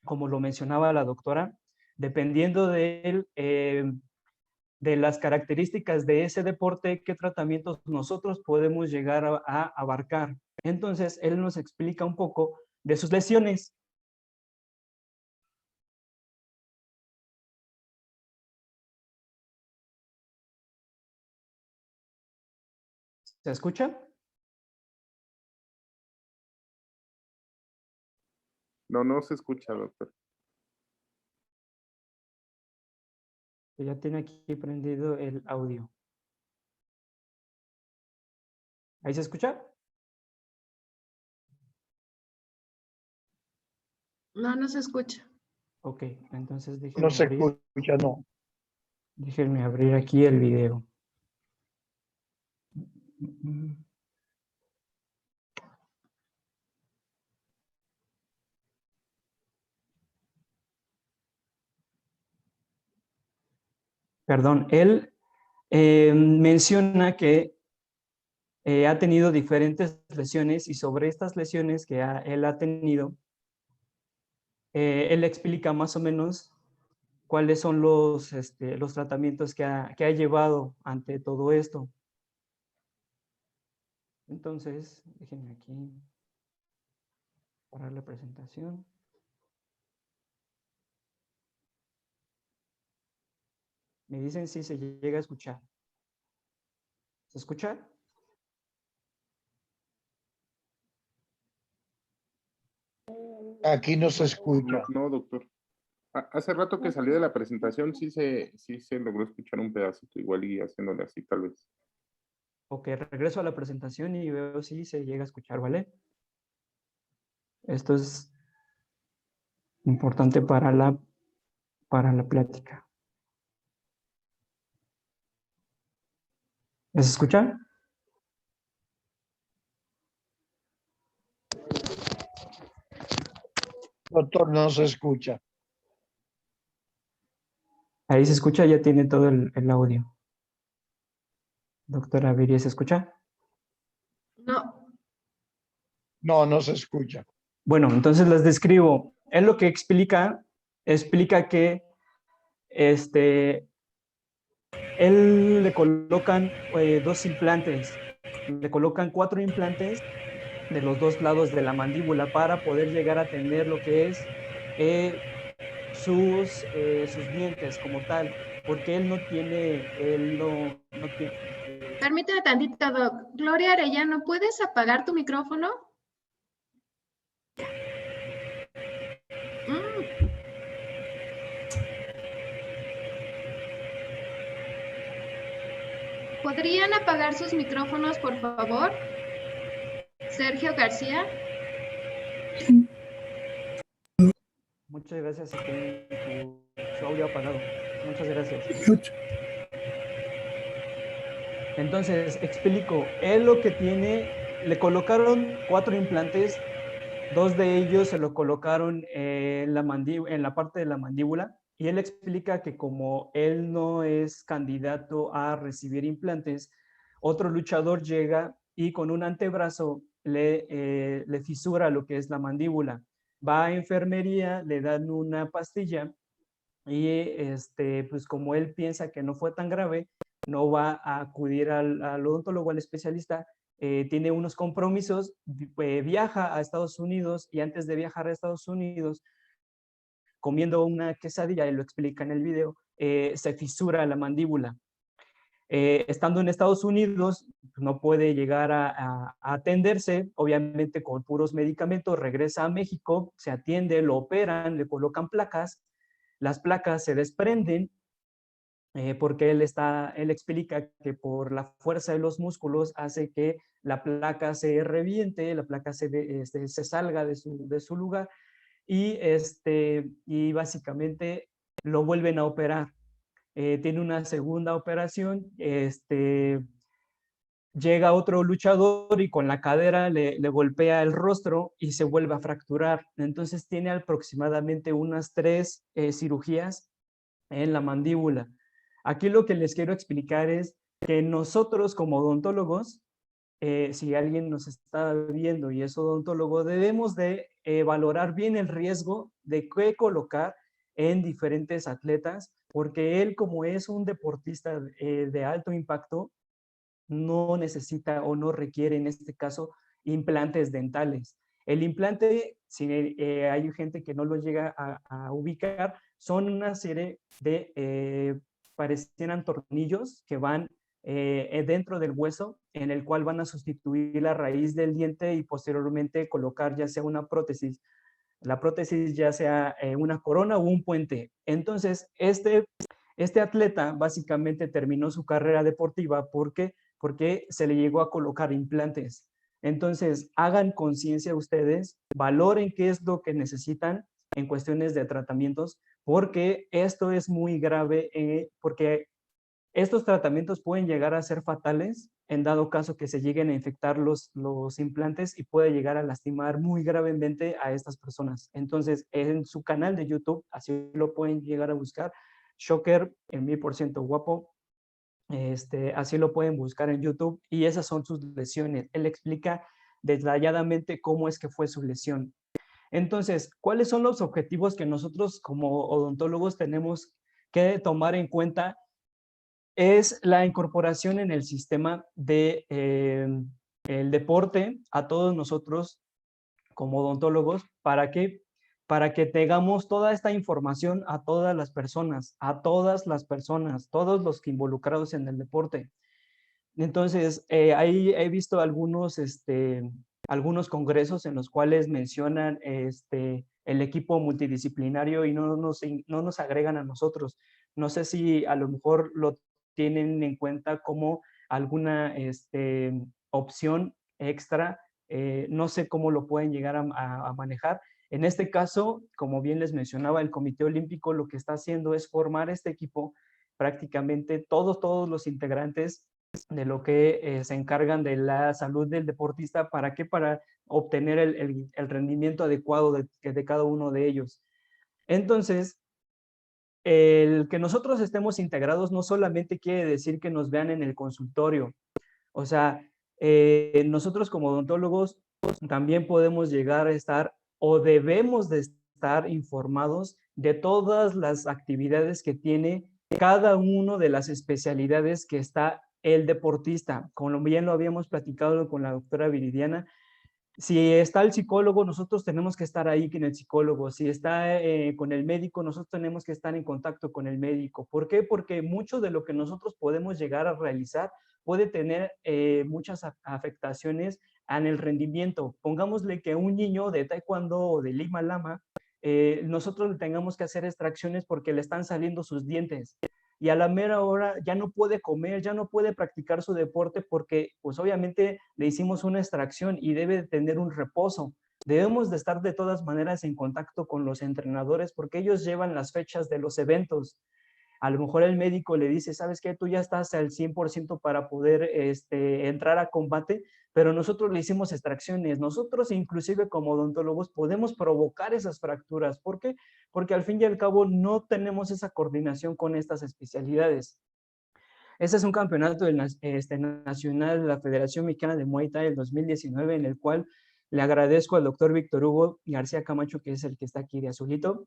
Speaker 2: como lo mencionaba la doctora, dependiendo de las características de ese deporte, qué tratamientos nosotros podemos llegar a abarcar. Entonces, él nos explica un poco de sus lesiones. ¿Se escucha?
Speaker 5: No, no se escucha, doctor.
Speaker 2: Ya tiene aquí prendido el audio. ¿Ahí se escucha?
Speaker 1: No, no se escucha.
Speaker 2: Ok, entonces déjenme
Speaker 6: No se
Speaker 2: abrir.
Speaker 6: escucha, no.
Speaker 2: Déjenme abrir aquí el video. Perdón, él menciona que ha tenido diferentes lesiones y sobre estas lesiones que él ha tenido, él explica más o menos cuáles son los tratamientos que ha llevado ante todo esto. Entonces, déjenme aquí parar la presentación. Me dicen si se llega a escuchar. ¿Se escucha?
Speaker 6: Aquí no se escucha.
Speaker 5: No, doctor. Hace rato que salí de la presentación, sí se logró escuchar un pedacito, igual y haciéndole así, tal vez.
Speaker 2: Ok, regreso a la presentación y veo si se llega a escuchar, ¿vale? Esto es importante para la plática. ¿Se escucha?
Speaker 6: Doctor, no se escucha.
Speaker 2: Ahí se escucha, ya tiene todo el audio. Doctora Viri, ¿se escucha?
Speaker 1: No.
Speaker 6: No, no se escucha.
Speaker 2: Bueno, entonces les describo. Él lo que explica que él le colocan 2 implantes, le colocan 4 implantes de los 2 lados de la mandíbula para poder llegar a tener lo que es sus dientes como tal, porque él no tiene
Speaker 1: Permíteme tantito, Doc. Gloria Arellano, ¿puedes apagar tu micrófono? Mm. ¿Podrían apagar sus micrófonos, por favor? Sergio García.
Speaker 2: Muchas gracias. Tienen su audio apagado. Muchas gracias. Entonces, explico. Él lo que tiene, le colocaron 4 implantes. 2 de ellos se lo colocaron en la parte de la mandíbula. Y él explica que como él no es candidato a recibir implantes, otro luchador llega y con un antebrazo le fisura lo que es la mandíbula. Va a enfermería, le dan una pastilla y pues como él piensa que no fue tan grave, no va a acudir al odontólogo, al especialista, tiene unos compromisos, viaja a Estados Unidos y antes de viajar a Estados Unidos, comiendo una quesadilla, él lo explica en el video, se fisura la mandíbula. Estando en Estados Unidos, no puede llegar a atenderse, obviamente con puros medicamentos, regresa a México, se atiende, lo operan, le colocan placas, las placas se desprenden porque él explica que por la fuerza de los músculos hace que la placa se reviente, la placa se salga de su lugar y básicamente lo vuelven a operar. Tiene una segunda operación, llega otro luchador y con la cadera le golpea el rostro y se vuelve a fracturar. Entonces tiene aproximadamente unas 3 cirugías en la mandíbula. Aquí lo que les quiero explicar es que nosotros como odontólogos, si alguien nos está viendo y es odontólogo, debemos de valorar bien el riesgo de qué colocar en diferentes atletas, porque él como es un deportista de alto impacto, no necesita o no requiere en este caso implantes dentales. El implante, si hay gente que no lo llega a ubicar, son una serie de, parecieran tornillos que van dentro del hueso, en el cual van a sustituir la raíz del diente y posteriormente colocar ya sea una prótesis. La prótesis ya sea una corona o un puente. Entonces, este atleta básicamente terminó su carrera deportiva porque se le llegó a colocar implantes. Entonces, hagan conciencia ustedes, valoren qué es lo que necesitan en cuestiones de tratamientos, porque esto es muy grave, porque estos tratamientos pueden llegar a ser fatales en dado caso que se lleguen a infectar los implantes y puede llegar a lastimar muy gravemente a estas personas. Entonces, en su canal de YouTube, así lo pueden llegar a buscar, Shocker, el 1000% guapo, así lo pueden buscar en YouTube y esas son sus lesiones. Él explica detalladamente cómo es que fue su lesión. Entonces, ¿cuáles son los objetivos que nosotros como odontólogos tenemos que tomar en cuenta? Es la incorporación en el sistema de el deporte a todos nosotros como odontólogos. ¿Para qué? Para que tengamos toda esta información a todas las personas, todos los que involucrados en el deporte. Entonces, ahí he visto algunos congresos en los cuales mencionan el equipo multidisciplinario y no nos agregan a nosotros. No sé si a lo mejor lo tienen en cuenta como alguna opción extra. No sé cómo lo pueden llegar a manejar. En este caso, como bien les mencionaba, el Comité Olímpico lo que está haciendo es formar este equipo, prácticamente todos los integrantes de lo que se encargan de la salud del deportista. ¿Para qué? Para obtener el rendimiento adecuado de cada uno de ellos. Entonces, el que nosotros estemos integrados no solamente quiere decir que nos vean en el consultorio. O sea, nosotros como odontólogos también podemos llegar a estar o debemos de estar informados de todas las actividades que tiene cada uno de las especialidades que está el deportista. Como bien lo habíamos platicado con la doctora Viridiana, si está el psicólogo, nosotros tenemos que estar ahí con el psicólogo. Si está con el médico, nosotros tenemos que estar en contacto con el médico. ¿Por qué? Porque mucho de lo que nosotros podemos llegar a realizar puede tener muchas afectaciones en el rendimiento. Pongámosle que un niño de taekwondo o de Lima Lama, nosotros le tengamos que hacer extracciones porque le están saliendo sus dientes y a la mera hora ya no puede comer, ya no puede practicar su deporte porque pues obviamente le hicimos una extracción y debe de tener un reposo. Debemos de estar de todas maneras en contacto con los entrenadores porque ellos llevan las fechas de los eventos. A lo mejor el médico le dice, ¿sabes qué? Tú ya estás al 100% para poder entrar a combate, pero nosotros le hicimos extracciones. Nosotros inclusive como odontólogos podemos provocar esas fracturas. ¿Por qué? Porque al fin y al cabo no tenemos esa coordinación con estas especialidades. Este es un campeonato nacional de la Federación Mexicana de Muay Thai del 2019, en el cual le agradezco al doctor Víctor Hugo García Camacho, que es el que está aquí de azulito.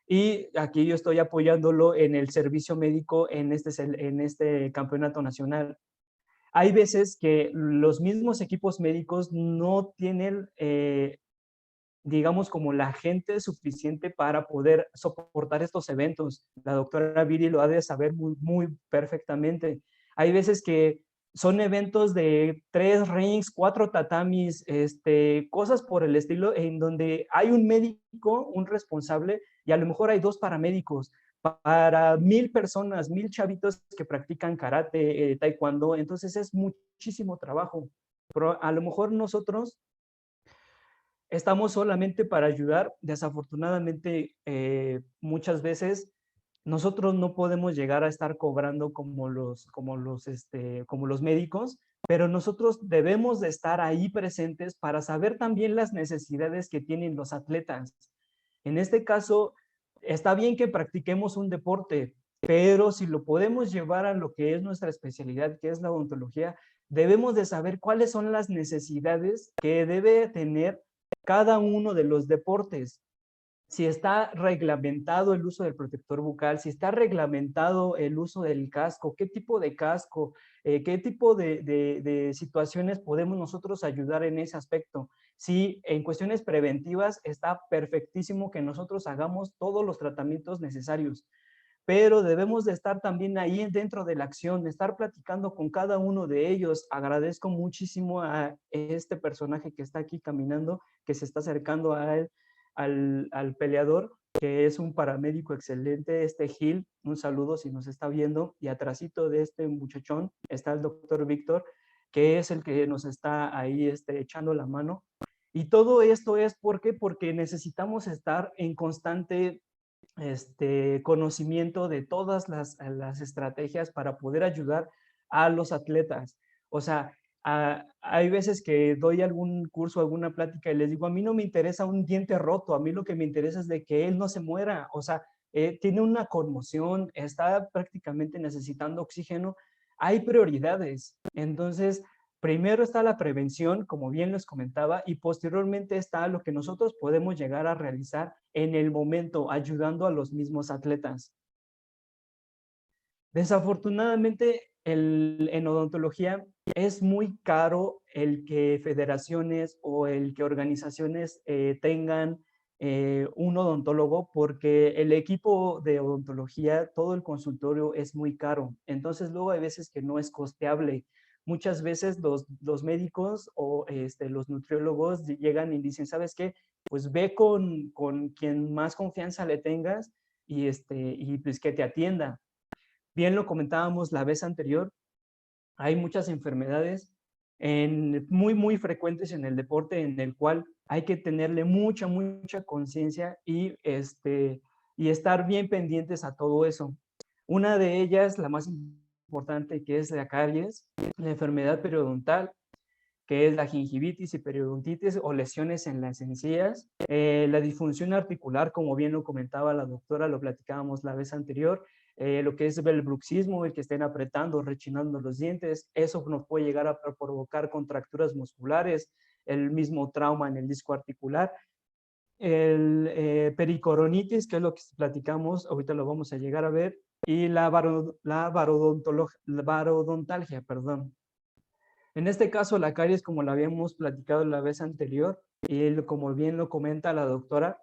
Speaker 2: Y aquí yo estoy apoyándolo en el servicio médico en este campeonato nacional. Hay veces que los mismos equipos médicos no tienen, digamos, como la gente suficiente para poder soportar estos eventos. La doctora Viri lo ha de saber muy perfectamente. Hay veces que son eventos de 3 rings, 4 tatamis, cosas por el estilo, en donde hay un médico, un responsable, y a lo mejor hay 2 paramédicos para 1000 personas, 1000 chavitos que practican karate, taekwondo. Entonces es muchísimo trabajo. Pero a lo mejor nosotros estamos solamente para ayudar. Desafortunadamente, muchas veces nosotros no podemos llegar a estar cobrando como los médicos, pero nosotros debemos de estar ahí presentes para saber también las necesidades que tienen los atletas. En este caso, está bien que practiquemos un deporte, pero si lo podemos llevar a lo que es nuestra especialidad, que es la odontología, debemos de saber cuáles son las necesidades que debe tener cada uno de los deportes. Si está reglamentado el uso del protector bucal, si está reglamentado el uso del casco, qué tipo de casco, qué tipo de situaciones podemos nosotros ayudar en ese aspecto. Si en cuestiones preventivas está perfectísimo que nosotros hagamos todos los tratamientos necesarios, pero debemos de estar también ahí dentro de la acción, de estar platicando con cada uno de ellos. Agradezco muchísimo a este personaje que está aquí caminando, que se está acercando a él, al peleador, que es un paramédico excelente, Gil, un saludo si nos está viendo, y atrásito de este muchachón está el doctor Víctor, que es el que nos está ahí echando la mano. Y todo esto es ¿por qué? Porque necesitamos estar en constante conocimiento de todas las estrategias para poder ayudar a los atletas. O sea, hay veces que doy algún curso, alguna plática y les digo, a mí no me interesa un diente roto, a mí lo que me interesa es de que él no se muera. O sea, tiene una conmoción, está prácticamente necesitando oxígeno. Hay prioridades. Entonces, primero está la prevención, como bien les comentaba, y posteriormente está lo que nosotros podemos llegar a realizar en el momento, ayudando a los mismos atletas. Desafortunadamente, en odontología es muy caro el que federaciones o el que organizaciones tengan un odontólogo, porque el equipo de odontología, todo el consultorio es muy caro. Entonces luego hay veces que no es costeable. Muchas veces los médicos o los nutriólogos llegan y dicen, ¿sabes qué? Pues ve con quien más confianza le tengas y pues que te atienda. Bien lo comentábamos la vez anterior, hay muchas enfermedades muy frecuentes en el deporte, en el cual hay que tenerle mucha conciencia y estar bien pendientes a todo eso. Una de ellas, la más importante, que es la caries, la enfermedad periodontal, que es la gingivitis y periodontitis o lesiones en las encías, la disfunción articular, como bien lo comentaba la doctora, lo platicábamos la vez anterior, lo que es el bruxismo, el que estén apretando, rechinando los dientes, eso nos puede llegar a provocar contracturas musculares, el mismo trauma en el disco articular, el pericoronitis, que es lo que platicamos, ahorita lo vamos a llegar a ver, y la barodontalgia, perdón. En este caso, la caries, como la habíamos platicado la vez anterior, y como bien lo comenta la doctora,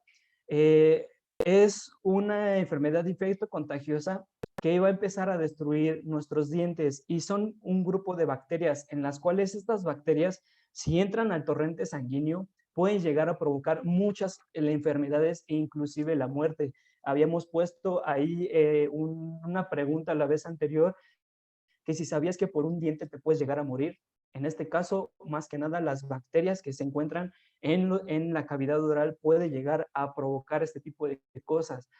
Speaker 2: es una enfermedad infecto-contagiosa que va a empezar a destruir nuestros dientes, y son un grupo de bacterias en las cuales estas bacterias, si entran al torrente sanguíneo, pueden llegar a provocar muchas enfermedades e inclusive la muerte. Habíamos puesto ahí una pregunta la vez anterior, que si sabías que por un diente te puedes llegar a morir. En este caso, más que nada, las bacterias que se encuentran en la cavidad oral puede llegar a provocar este tipo de cosas.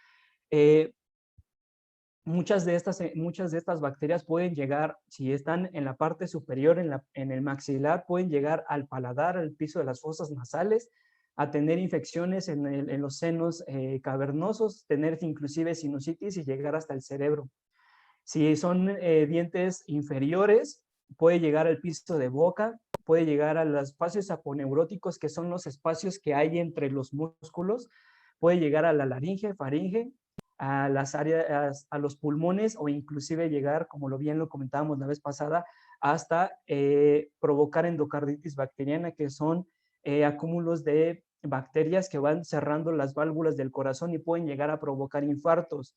Speaker 2: Muchas de estas bacterias pueden llegar, si están en la parte superior, en el maxilar, pueden llegar al paladar, al piso de las fosas nasales, a tener infecciones en los senos cavernosos, tener inclusive sinusitis y llegar hasta el cerebro. Si son dientes inferiores, puede llegar al piso de boca, puede llegar a los espacios aponeuróticos, que son los espacios que hay entre los músculos, puede llegar a la laringe, faringe, a las áreas, a los pulmones, o inclusive llegar, como bien lo comentábamos la vez pasada, hasta provocar endocarditis bacteriana, que son acúmulos de bacterias que van cerrando las válvulas del corazón y pueden llegar a provocar infartos.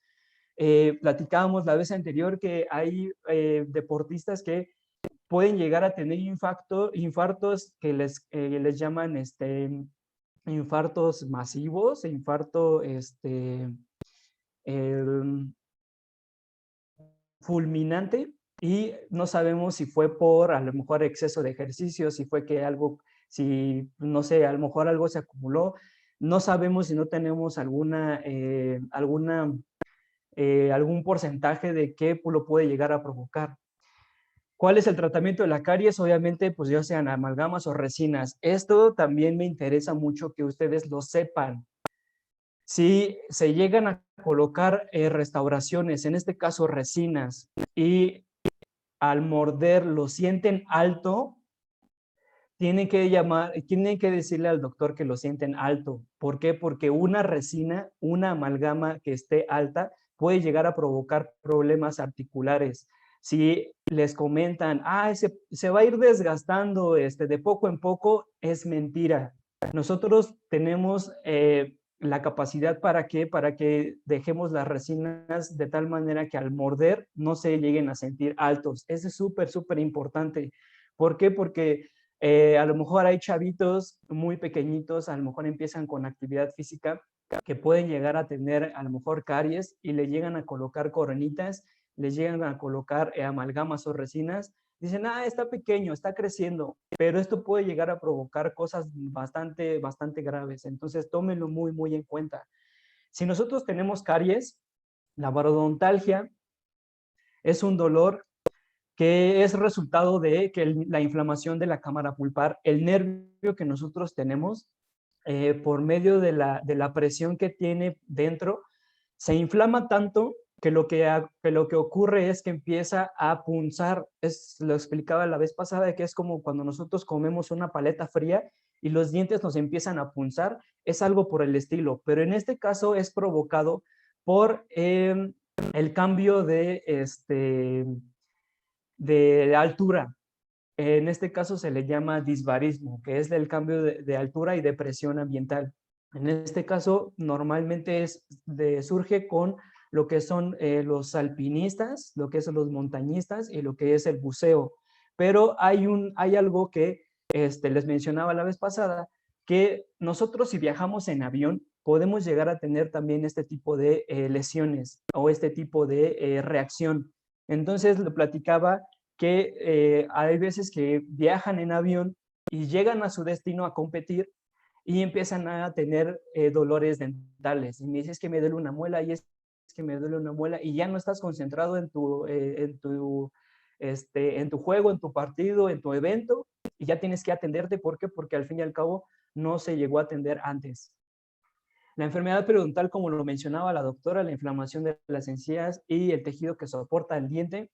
Speaker 2: Platicábamos la vez anterior que hay deportistas que pueden llegar a tener infartos que les llaman infartos masivos, infarto fulminante, y no sabemos si fue por a lo mejor exceso de ejercicio, si fue que algo, si no sé, a lo mejor algo se acumuló. No sabemos si no tenemos algún porcentaje de qué lo puede llegar a provocar. ¿Cuál es el tratamiento de la caries? Obviamente, pues ya sean amalgamas o resinas. Esto también me interesa mucho que ustedes lo sepan. Si se llegan a colocar restauraciones, en este caso resinas, y al morder lo sienten alto, tienen que decirle al doctor que lo sienten alto. ¿Por qué? Porque una resina, una amalgama que esté alta, puede llegar a provocar problemas articulares. Si les comentan, se va a ir desgastando de poco en poco, es mentira. Nosotros tenemos la capacidad para que dejemos las resinas de tal manera que al morder no se lleguen a sentir altos. Eso es súper, súper importante. ¿Por qué? Porque a lo mejor hay chavitos muy pequeñitos, a lo mejor empiezan con actividad física, que pueden llegar a tener a lo mejor caries y le llegan a colocar coronitas, les llegan a colocar amalgamas o resinas. Dicen, está pequeño, está creciendo, pero esto puede llegar a provocar cosas bastante, bastante graves. Entonces, tómenlo muy, muy en cuenta. Si nosotros tenemos caries, la parodontalgia es un dolor que es resultado de que la inflamación de la cámara pulpar, el nervio que nosotros tenemos, por medio de la presión que tiene dentro, se inflama tanto que lo que ocurre es que empieza a punzar. Lo explicaba la vez pasada, que es como cuando nosotros comemos una paleta fría y los dientes nos empiezan a punzar, es algo por el estilo, pero en este caso es provocado por el cambio de altura. En este caso se le llama disbarismo, que es el cambio de altura y de presión ambiental. En este caso, normalmente surge con lo que son los alpinistas, lo que son los montañistas y lo que es el buceo. Pero hay algo que les mencionaba la vez pasada, que nosotros si viajamos en avión, podemos llegar a tener también este tipo de lesiones o este tipo de reacción. Entonces, lo platicaba que hay veces que viajan en avión y llegan a su destino a competir y empiezan a tener dolores dentales. Y me dices que me duele una muela y es que me duele una muela, y ya no estás concentrado en tu juego, en tu partido, en tu evento, y ya tienes que atenderte. ¿Por qué? Porque al fin y al cabo no se llegó a atender antes. La enfermedad periodontal, como lo mencionaba la doctora, la inflamación de las encías y el tejido que soporta el diente.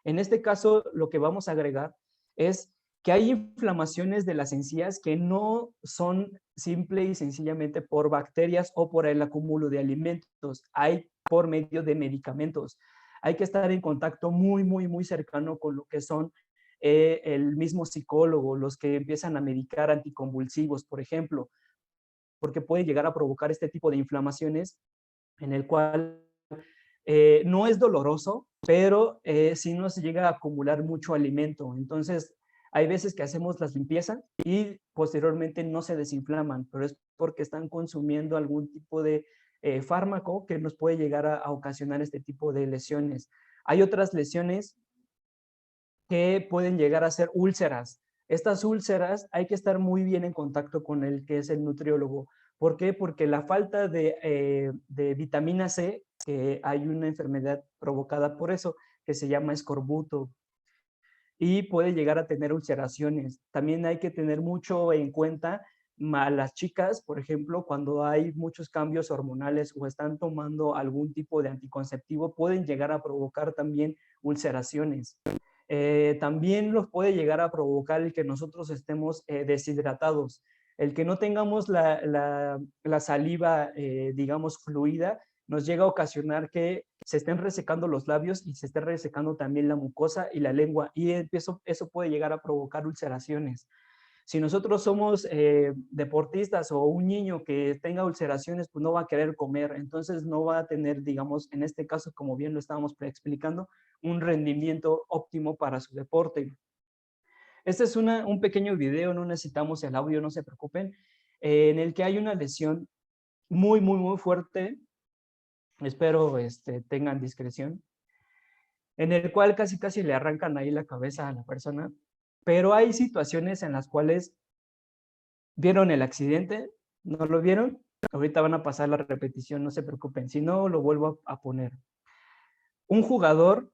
Speaker 2: En este caso, lo que vamos a agregar es que hay inflamaciones de las encías que no son simple y sencillamente por bacterias o por el acúmulo de alimentos, hay por medio de medicamentos. Hay que estar en contacto muy, muy, muy cercano con lo que son el mismo psicólogo, los que empiezan a medicar anticonvulsivos, por ejemplo, porque puede llegar a provocar este tipo de inflamaciones en el cual no es doloroso, pero sí nos llega a acumular mucho alimento. Entonces, hay veces que hacemos las limpiezas y posteriormente no se desinflaman, pero es porque están consumiendo algún tipo de fármaco que nos puede llegar a ocasionar este tipo de lesiones. Hay otras lesiones que pueden llegar a ser úlceras. Estas úlceras hay que estar muy bien en contacto con el que es el nutriólogo. ¿Por qué? Porque la falta de vitamina C, que hay una enfermedad provocada por eso, que se llama escorbuto, y puede llegar a tener ulceraciones. También hay que tener mucho en cuenta a las chicas, por ejemplo, cuando hay muchos cambios hormonales o están tomando algún tipo de anticonceptivo, pueden llegar a provocar también ulceraciones. También los puede llegar a provocar el que nosotros estemos deshidratados, el que no tengamos la saliva, digamos, fluida, nos llega a ocasionar que se estén resecando los labios y se esté resecando también la mucosa y la lengua, y eso puede llegar a provocar ulceraciones. Si nosotros somos deportistas o un niño que tenga ulceraciones, pues no va a querer comer, entonces no va a tener, digamos, en este caso, como bien lo estábamos explicando, un rendimiento óptimo para su deporte. Este es un pequeño video, no necesitamos el audio, no se preocupen, en el que hay una lesión muy, muy, muy fuerte, espero tengan discreción, en el cual casi casi le arrancan ahí la cabeza a la persona, pero hay situaciones en las cuales ¿vieron el accidente? ¿No lo vieron? Ahorita van a pasar la repetición, no se preocupen, si no lo vuelvo a poner. Un jugador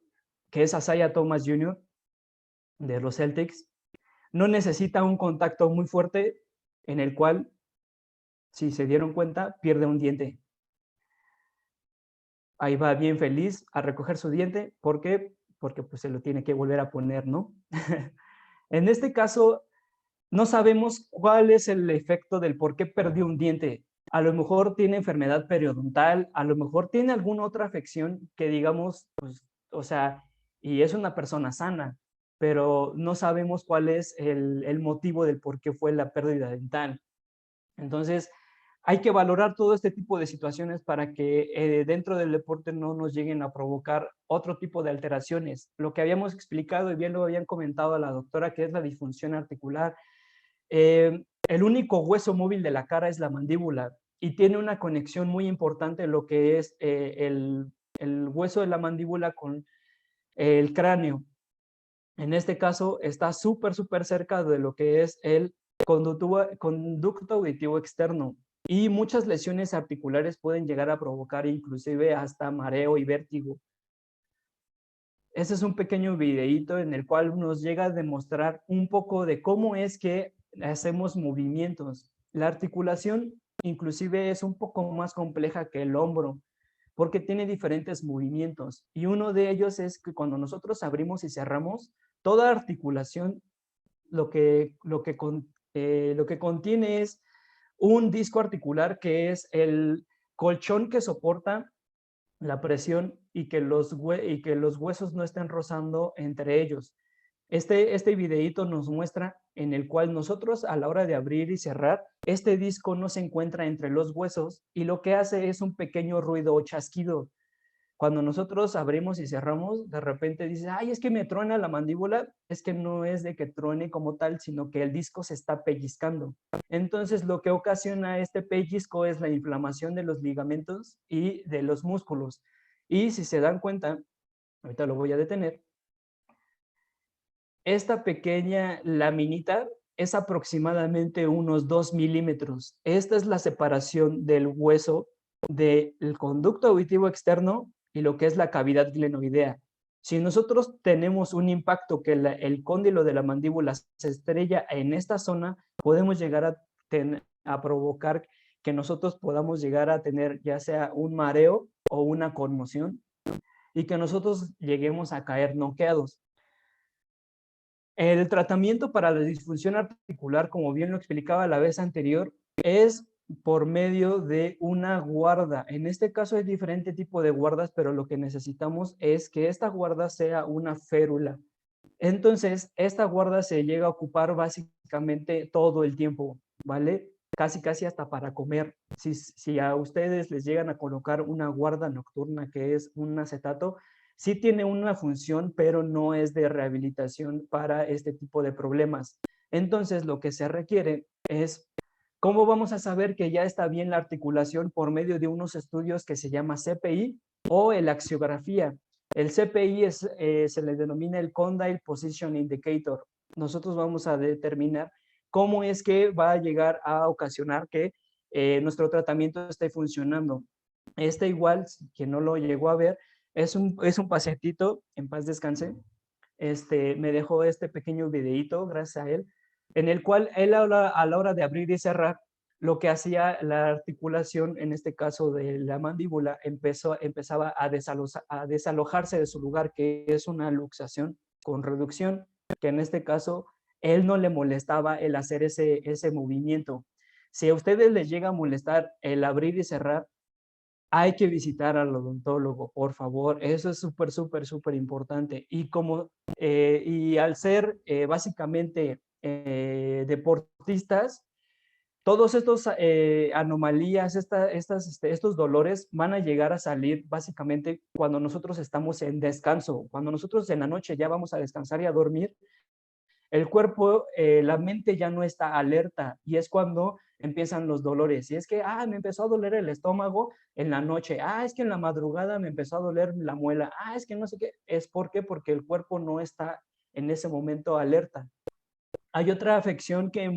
Speaker 2: que es Isaiah Thomas Jr. de los Celtics no necesita un contacto muy fuerte en el cual, si se dieron cuenta, pierde un diente. Ahí va bien feliz a recoger su diente. ¿Por qué? Porque pues se lo tiene que volver a poner, ¿no? En este caso, no sabemos cuál es el efecto del por qué perdió un diente. A lo mejor tiene enfermedad periodontal, a lo mejor tiene alguna otra afección que digamos, pues, o sea, y es una persona sana, pero no sabemos cuál es el motivo del por qué fue la pérdida dental. Entonces, hay que valorar todo este tipo de situaciones para que dentro del deporte no nos lleguen a provocar otro tipo de alteraciones. Lo que habíamos explicado y bien lo habían comentado a la doctora, que es la disfunción articular. El único hueso móvil de la cara es la mandíbula y tiene una conexión muy importante lo que es el hueso de la mandíbula con el cráneo. En este caso está súper, súper cerca de lo que es el conducto auditivo externo, y muchas lesiones articulares pueden llegar a provocar inclusive hasta mareo y vértigo. Ese es un pequeño videíto en el cual nos llega a demostrar un poco de cómo es que hacemos movimientos. La articulación inclusive es un poco más compleja que el hombro, porque tiene diferentes movimientos, y uno de ellos es que cuando nosotros abrimos y cerramos, toda articulación lo que contiene es un disco articular que es el colchón que soporta la presión y que los huesos no estén rozando entre ellos. Este videíto nos muestra en el cual nosotros a la hora de abrir y cerrar, este disco no se encuentra entre los huesos y lo que hace es un pequeño ruido o chasquido. Cuando nosotros abrimos y cerramos, de repente dices, ay, es que me truena la mandíbula. Es que no es de que truene como tal, sino que el disco se está pellizcando. Entonces, lo que ocasiona este pellizco es la inflamación de los ligamentos y de los músculos. Y si se dan cuenta, ahorita lo voy a detener, esta pequeña laminita es aproximadamente unos 2 milímetros. Esta es la separación del hueso del conducto auditivo externo y lo que es la cavidad glenoidea. Si nosotros tenemos un impacto que el cóndilo de la mandíbula se estrella en esta zona, podemos llegar a provocar que nosotros podamos llegar a tener ya sea un mareo o una conmoción y que nosotros lleguemos a caer noqueados. El tratamiento para la disfunción articular, como bien lo explicaba la vez anterior, es por medio de una guarda. En este caso hay diferente tipo de guardas, pero lo que necesitamos es que esta guarda sea una férula. Entonces, esta guarda se llega a ocupar básicamente todo el tiempo, ¿vale? casi hasta para comer. Si a ustedes les llegan a colocar una guarda nocturna, que es un acetato, sí tiene una función, pero no es de rehabilitación para este tipo de problemas. Entonces, lo que se requiere es, ¿cómo vamos a saber que ya está bien la articulación? Por medio de unos estudios que se llama CPI o el axiografía. El CPI se le denomina el Condyle Position Indicator. Nosotros vamos a determinar cómo es que va a llegar a ocasionar que nuestro tratamiento esté funcionando. Este igual, quien no lo llegó a ver, es un pacientito, en paz descanse, me dejó este pequeño videíto, gracias a él, en el cual él a la hora de abrir y cerrar, lo que hacía la articulación, en este caso de la mandíbula, empezaba a desalojarse de su lugar, que es una luxación con reducción, que en este caso él no le molestaba el hacer ese movimiento. Si a ustedes les llega a molestar el abrir y cerrar, hay que visitar al odontólogo, por favor. Eso es súper importante. Y al ser básicamente deportistas, todos estos anomalías, estos dolores van a llegar a salir básicamente cuando nosotros estamos en descanso. Cuando nosotros en la noche ya vamos a descansar y a dormir, el cuerpo, la mente ya no está alerta y es cuando empiezan los dolores. Y es que, me empezó a doler el estómago en la noche. Es que en la madrugada me empezó a doler la muela. Es que no sé qué. ¿Es por qué? Porque el cuerpo no está en ese momento alerta. Hay otra afección que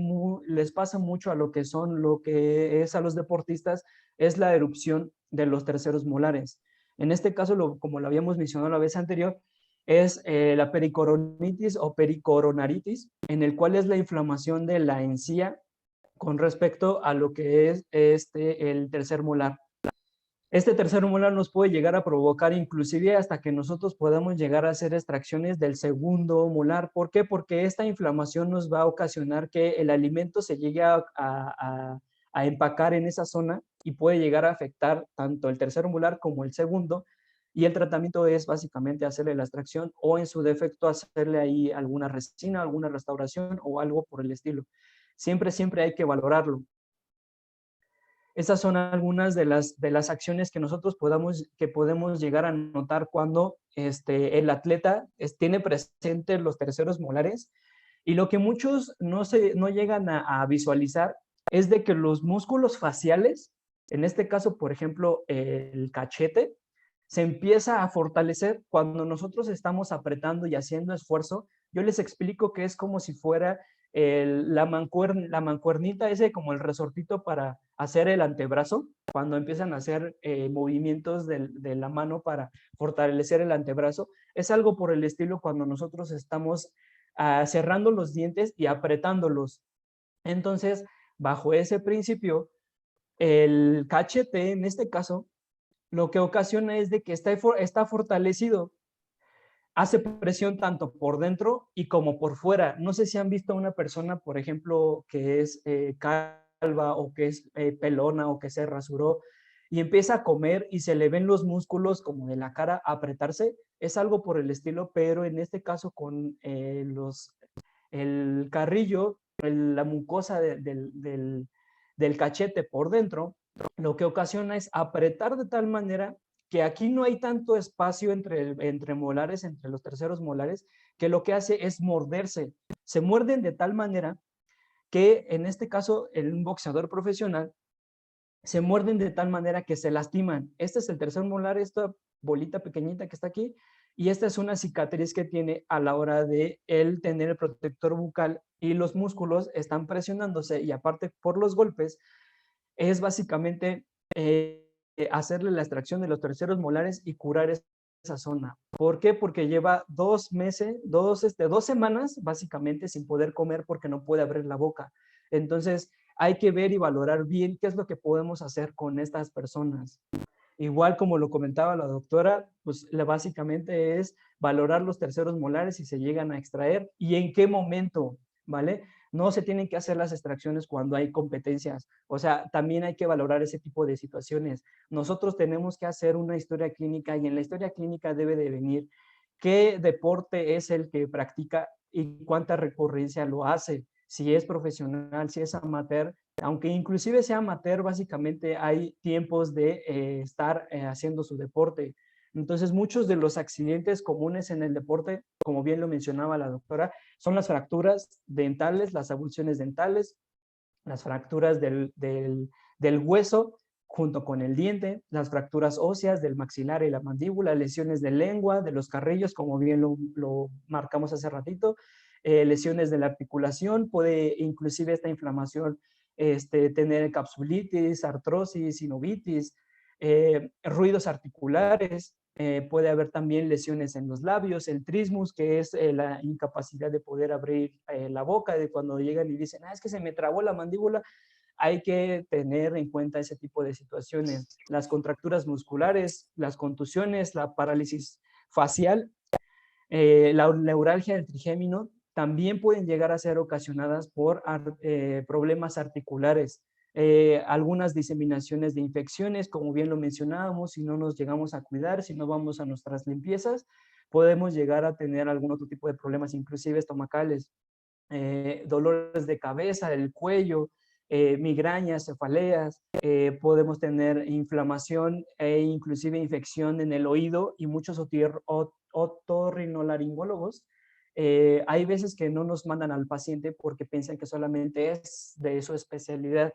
Speaker 2: les pasa mucho lo que es a los deportistas, es la erupción de los terceros molares. En este caso, como lo habíamos mencionado la vez anterior, es la pericoronitis o pericoronaritis, en el cual es la inflamación de la encía con respecto a lo que es el tercer molar. Este tercer molar nos puede llegar a provocar inclusive hasta que nosotros podamos llegar a hacer extracciones del segundo molar. ¿Por qué? Porque esta inflamación nos va a ocasionar que el alimento se llegue a empacar en esa zona y puede llegar a afectar tanto el tercer molar como el segundo. Y el tratamiento es básicamente hacerle la extracción o en su defecto hacerle ahí alguna resina, alguna restauración o algo por el estilo. Siempre hay que valorarlo. Esas son algunas de las acciones que nosotros podemos llegar a notar cuando el atleta tiene presente los terceros molares. Y lo que muchos no llegan a visualizar es de que los músculos faciales, en este caso, por ejemplo, el cachete, se empieza a fortalecer cuando nosotros estamos apretando y haciendo esfuerzo. Yo les explico que es como si fuera la mancuernita, ese como el resortito para hacer el antebrazo, cuando empiezan a hacer movimientos de la mano para fortalecer el antebrazo. Es algo por el estilo cuando nosotros estamos cerrando los dientes y apretándolos. Entonces, bajo ese principio, el cachete, en este caso, lo que ocasiona es de que está fortalecido. Hace presión tanto por dentro y como por fuera. No sé si han visto a una persona, por ejemplo, que es calva o que es pelona o que se rasuró y empieza a comer y se le ven los músculos como de la cara apretarse. Es algo por el estilo, pero en este caso con el carrillo, la mucosa del cachete por dentro, lo que ocasiona es apretar de tal manera que aquí no hay tanto espacio entre molares, entre los terceros molares, que lo que hace es morderse. Se muerden de tal manera que, en este caso, un boxeador profesional, se muerden de tal manera que se lastiman. Este es el tercer molar, esta bolita pequeñita que está aquí, y esta es una cicatriz que tiene a la hora de él tener el protector bucal y los músculos están presionándose y aparte por los golpes, es básicamente hacerle la extracción de los terceros molares y curar esa zona. ¿Por qué? Porque lleva 2 semanas básicamente sin poder comer porque no puede abrir la boca. Entonces hay que ver y valorar bien qué es lo que podemos hacer con estas personas. Igual como lo comentaba la doctora, pues básicamente es valorar los terceros molares si se llegan a extraer y en qué momento, ¿vale? No se tienen que hacer las extracciones cuando hay competencias. O sea, también hay que valorar ese tipo de situaciones. Nosotros tenemos que hacer una historia clínica y en la historia clínica debe de venir qué deporte es el que practica y cuánta recurrencia lo hace. si es profesional, si es amateur, aunque inclusive sea amateur, básicamente hay tiempos de estar haciendo su deporte. Entonces, muchos de los accidentes comunes en el deporte, como bien lo mencionaba la doctora, son las fracturas dentales, las avulsiones dentales, las fracturas del hueso junto con el diente, las fracturas óseas del maxilar y la mandíbula, lesiones de lengua, de los carrillos, como bien lo marcamos hace ratito, lesiones de la articulación, puede inclusive esta inflamación tener capsulitis, artrosis, sinovitis, ruidos articulares, puede haber también lesiones en los labios, el trismus, que es la incapacidad de poder abrir la boca, de cuando llegan y dicen, es que se me trabó la mandíbula. Hay que tener en cuenta ese tipo de situaciones. Las contracturas musculares, las contusiones, la parálisis facial, la neuralgia del trigémino, también pueden llegar a ser ocasionadas por problemas articulares. Algunas diseminaciones de infecciones, como bien lo mencionábamos, si no nos llegamos a cuidar, si no vamos a nuestras limpiezas, podemos llegar a tener algún otro tipo de problemas, inclusive estomacales, dolores de cabeza, del cuello, migrañas, cefaleas, podemos tener inflamación e inclusive infección en el oído, y muchos otorrinolaringólogos hay veces que no nos mandan al paciente porque piensan que solamente es de su especialidad,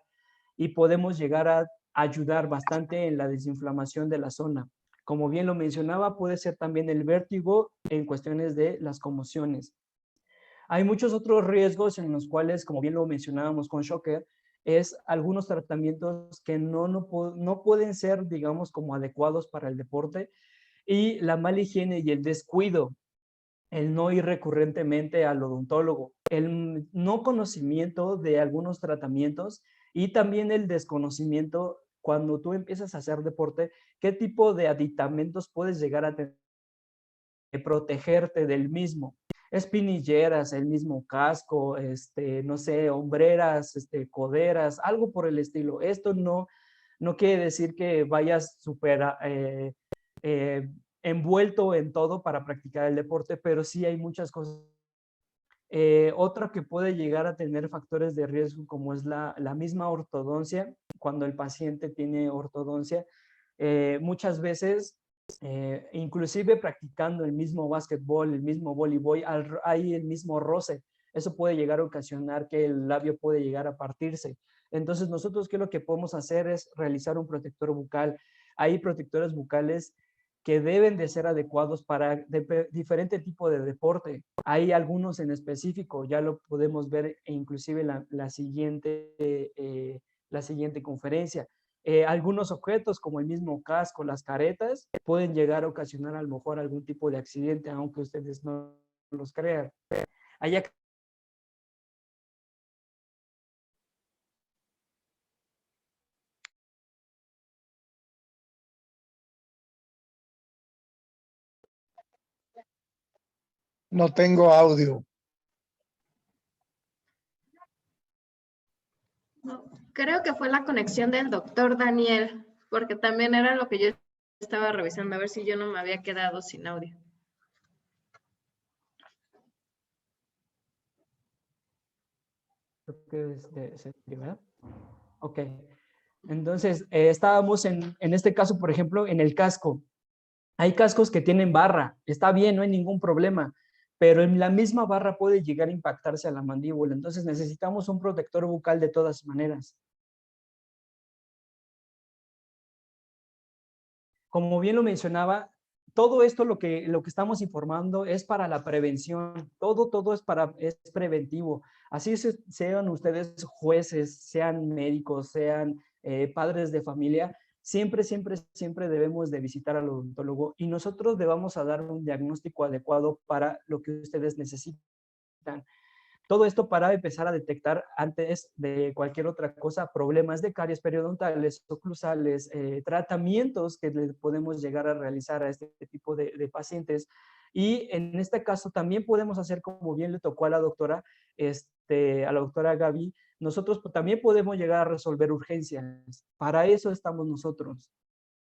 Speaker 2: y podemos llegar a ayudar bastante en la desinflamación de la zona. Como bien lo mencionaba, puede ser también el vértigo en cuestiones de las conmociones. Hay muchos otros riesgos en los cuales, como bien lo mencionábamos con Shocker, es algunos tratamientos que no pueden ser, digamos, como adecuados para el deporte, y la mala higiene y el descuido, el no ir recurrentemente al odontólogo, el no conocimiento de algunos tratamientos, y también el desconocimiento cuando tú empiezas a hacer deporte, qué tipo de aditamentos puedes llegar a tener, protegerte del mismo. Espinilleras, el mismo casco, no sé, hombreras, coderas, algo por el estilo. Esto no quiere decir que vayas súper envuelto en todo para practicar el deporte, pero sí hay muchas cosas. Otra que puede llegar a tener factores de riesgo, como es la misma ortodoncia. Cuando el paciente tiene ortodoncia, muchas veces, inclusive practicando el mismo básquetbol, el mismo voleibol, hay el mismo roce. Eso puede llegar a ocasionar que el labio puede llegar a partirse. Entonces, nosotros, ¿qué es lo que podemos hacer? Es realizar un protector bucal. Hay protectores bucales que deben de ser adecuados para diferente tipo de deporte. Hay algunos en específico, ya lo podemos ver inclusive la siguiente conferencia. Algunos objetos como el mismo casco, las caretas, pueden llegar a ocasionar a lo mejor algún tipo de accidente, aunque ustedes no los crean. Hay
Speaker 6: No tengo audio.
Speaker 1: No, creo que fue la conexión del doctor Daniel, porque también era lo que yo estaba revisando, a ver si yo no me había quedado sin audio.
Speaker 2: Creo que ¿verdad? Ok. Entonces, estábamos en este caso, por ejemplo, en el casco. Hay cascos que tienen barra, está bien, no hay ningún problema, pero en la misma barra puede llegar a impactarse a la mandíbula. Entonces necesitamos un protector bucal de todas maneras. Como bien lo mencionaba, todo esto lo que estamos informando es para la prevención. Todo es preventivo. Así sean ustedes jueces, sean médicos, sean padres de familia, siempre debemos de visitar al odontólogo, y nosotros le vamos a dar un diagnóstico adecuado para lo que ustedes necesitan. Todo esto para empezar a detectar, antes de cualquier otra cosa, problemas de caries periodontales, oclusales, tratamientos que le podemos llegar a realizar a este tipo de pacientes. Y en este caso también podemos hacer, como bien le tocó a la doctora Gaby, nosotros también podemos llegar a resolver urgencias. Para eso estamos nosotros.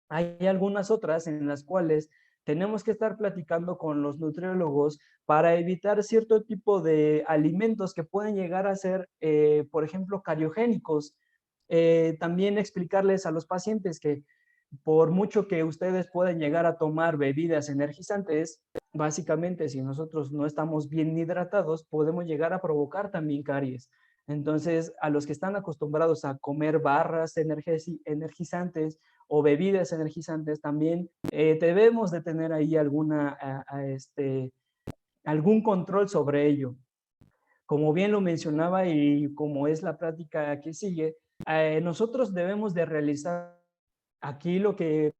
Speaker 2: Hay algunas otras en las cuales tenemos que estar platicando con los nutriólogos para evitar cierto tipo de alimentos que pueden llegar a ser, por ejemplo, cariogénicos. También explicarles a los pacientes que por mucho que ustedes puedan llegar a tomar bebidas energizantes, básicamente si nosotros no estamos bien hidratados, podemos llegar a provocar también caries. Entonces, a los que están acostumbrados a comer barras energizantes o bebidas energizantes, también debemos de tener ahí algún control sobre ello. Como bien lo mencionaba y como es la práctica que sigue, nosotros debemos de realizar aquí lo que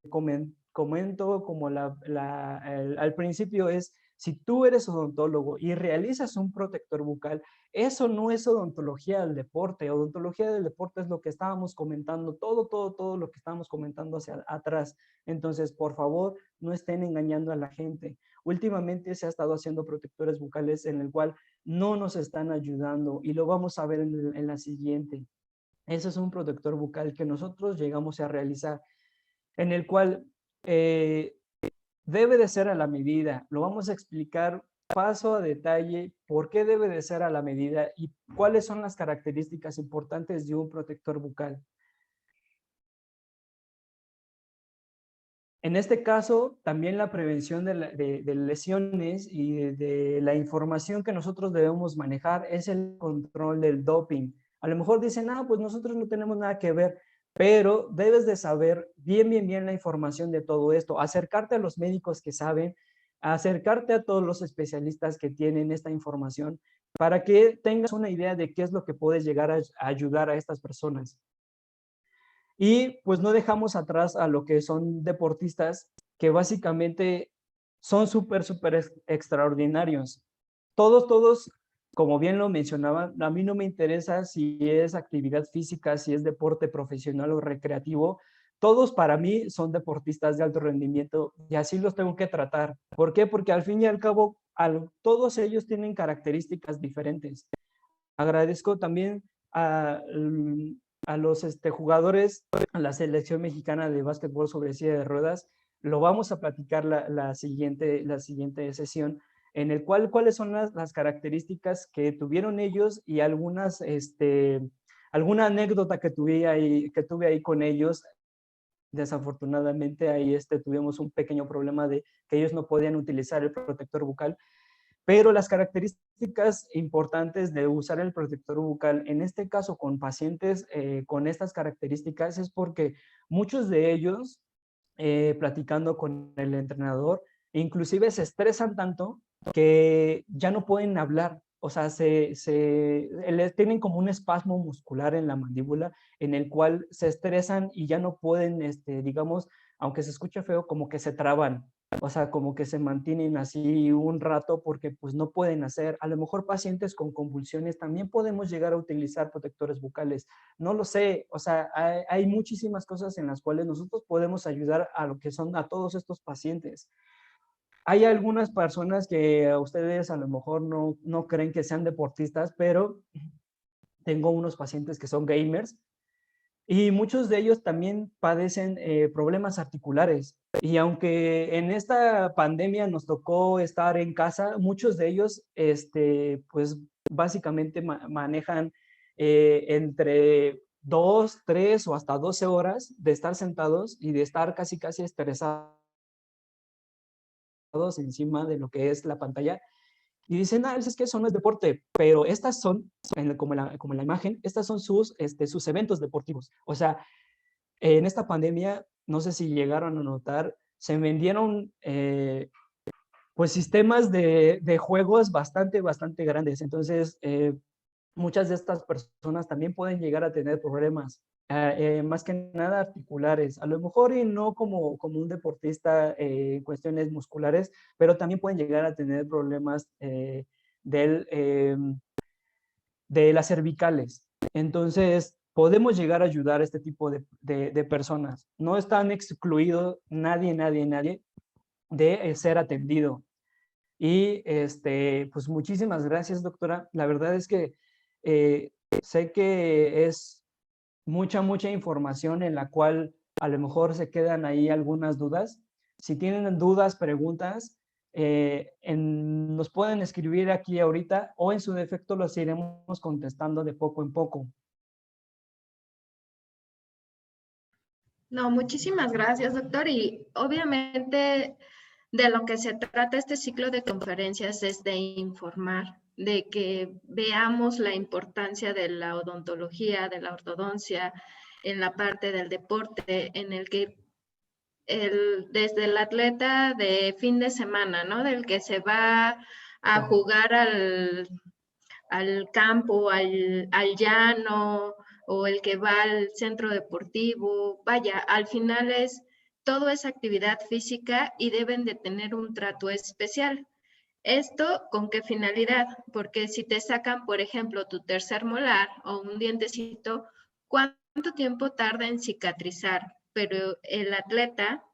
Speaker 2: comento como al principio es, si tú eres odontólogo y realizas un protector bucal, eso no es odontología del deporte. Odontología del deporte es lo que estábamos comentando, todo lo que estábamos comentando hacia atrás. Entonces, por favor, no estén engañando a la gente. Últimamente se ha estado haciendo protectores bucales en el cual no nos están ayudando y lo vamos a ver en la siguiente. Ese es un protector bucal que nosotros llegamos a realizar, en el cual debe de ser a la medida. Lo vamos a explicar paso a detalle por qué debe de ser a la medida y cuáles son las características importantes de un protector bucal. En este caso, también la prevención de lesiones y de la información que nosotros debemos manejar es el control del doping. A lo mejor dicen, pues nosotros no tenemos nada que ver, pero debes de saber bien la información de todo esto, acercarte a los médicos que saben, acercarte a todos los especialistas que tienen esta información para que tengas una idea de qué es lo que puedes llegar a ayudar a estas personas. Y pues no dejamos atrás a lo que son deportistas que básicamente son súper extraordinarios. Todos, como bien lo mencionaban, a mí no me interesa si es actividad física, si es deporte profesional o recreativo. Todos para mí son deportistas de alto rendimiento y así los tengo que tratar. ¿Por qué? Porque al fin y al cabo, todos ellos tienen características diferentes. Agradezco también a los jugadores, a la selección mexicana de básquetbol sobre silla de ruedas. Lo vamos a platicar la siguiente sesión, en el cual cuáles son las características que tuvieron ellos y alguna anécdota que tuve ahí con ellos. Desafortunadamente ahí tuvimos un pequeño problema de que ellos no podían utilizar el protector bucal. Pero las características importantes de usar el protector bucal, en este caso con pacientes con estas características, es porque muchos de ellos, platicando con el entrenador, inclusive se estresan tanto que ya no pueden hablar. O sea, tienen como un espasmo muscular en la mandíbula en el cual se estresan y ya no pueden, digamos, aunque se escuche feo, como que se traban. O sea, como que se mantienen así un rato porque pues no pueden hacer. A lo mejor pacientes con convulsiones también podemos llegar a utilizar protectores bucales. No lo sé, o sea, hay muchísimas cosas en las cuales nosotros podemos ayudar a lo que son a todos estos pacientes. Hay algunas personas que ustedes a lo mejor no creen que sean deportistas, pero tengo unos pacientes que son gamers y muchos de ellos también padecen problemas articulares. Y aunque en esta pandemia nos tocó estar en casa, muchos de ellos, pues básicamente manejan entre 2, 3 o hasta 12 horas de estar sentados y de estar casi estresados encima de lo que es la pantalla. Y dicen, es que eso no es deporte, pero estas son, como en la imagen, estas son sus eventos deportivos. O sea, en esta pandemia, no sé si llegaron a notar, se vendieron pues sistemas de juegos bastante grandes. Entonces, muchas de estas personas también pueden llegar a tener problemas, más que nada articulares, a lo mejor y no como un deportista en cuestiones musculares, pero también pueden llegar a tener problemas de las cervicales. Entonces, podemos llegar a ayudar a este tipo de personas. No están excluidos nadie de ser atendido. Y pues muchísimas gracias, doctora. La verdad es que sé que es mucha información en la cual a lo mejor se quedan ahí algunas dudas, Si tienen dudas, preguntas, nos pueden escribir aquí ahorita o en su defecto los iremos contestando de poco en poco.
Speaker 1: No, muchísimas gracias, doctor. Y obviamente de lo que se trata este ciclo de conferencias es de informar, de que veamos la importancia de la odontología, de la ortodoncia en la parte del deporte, en el que desde el atleta de fin de semana, ¿no? Del que se va a jugar al campo, al llano, o el que va al centro deportivo. Vaya, al final todo es actividad física y deben de tener un trato especial. ¿Esto con qué finalidad? Porque si te sacan, por ejemplo, tu tercer molar o un dientecito, ¿cuánto tiempo tarda en cicatrizar? Pero el atleta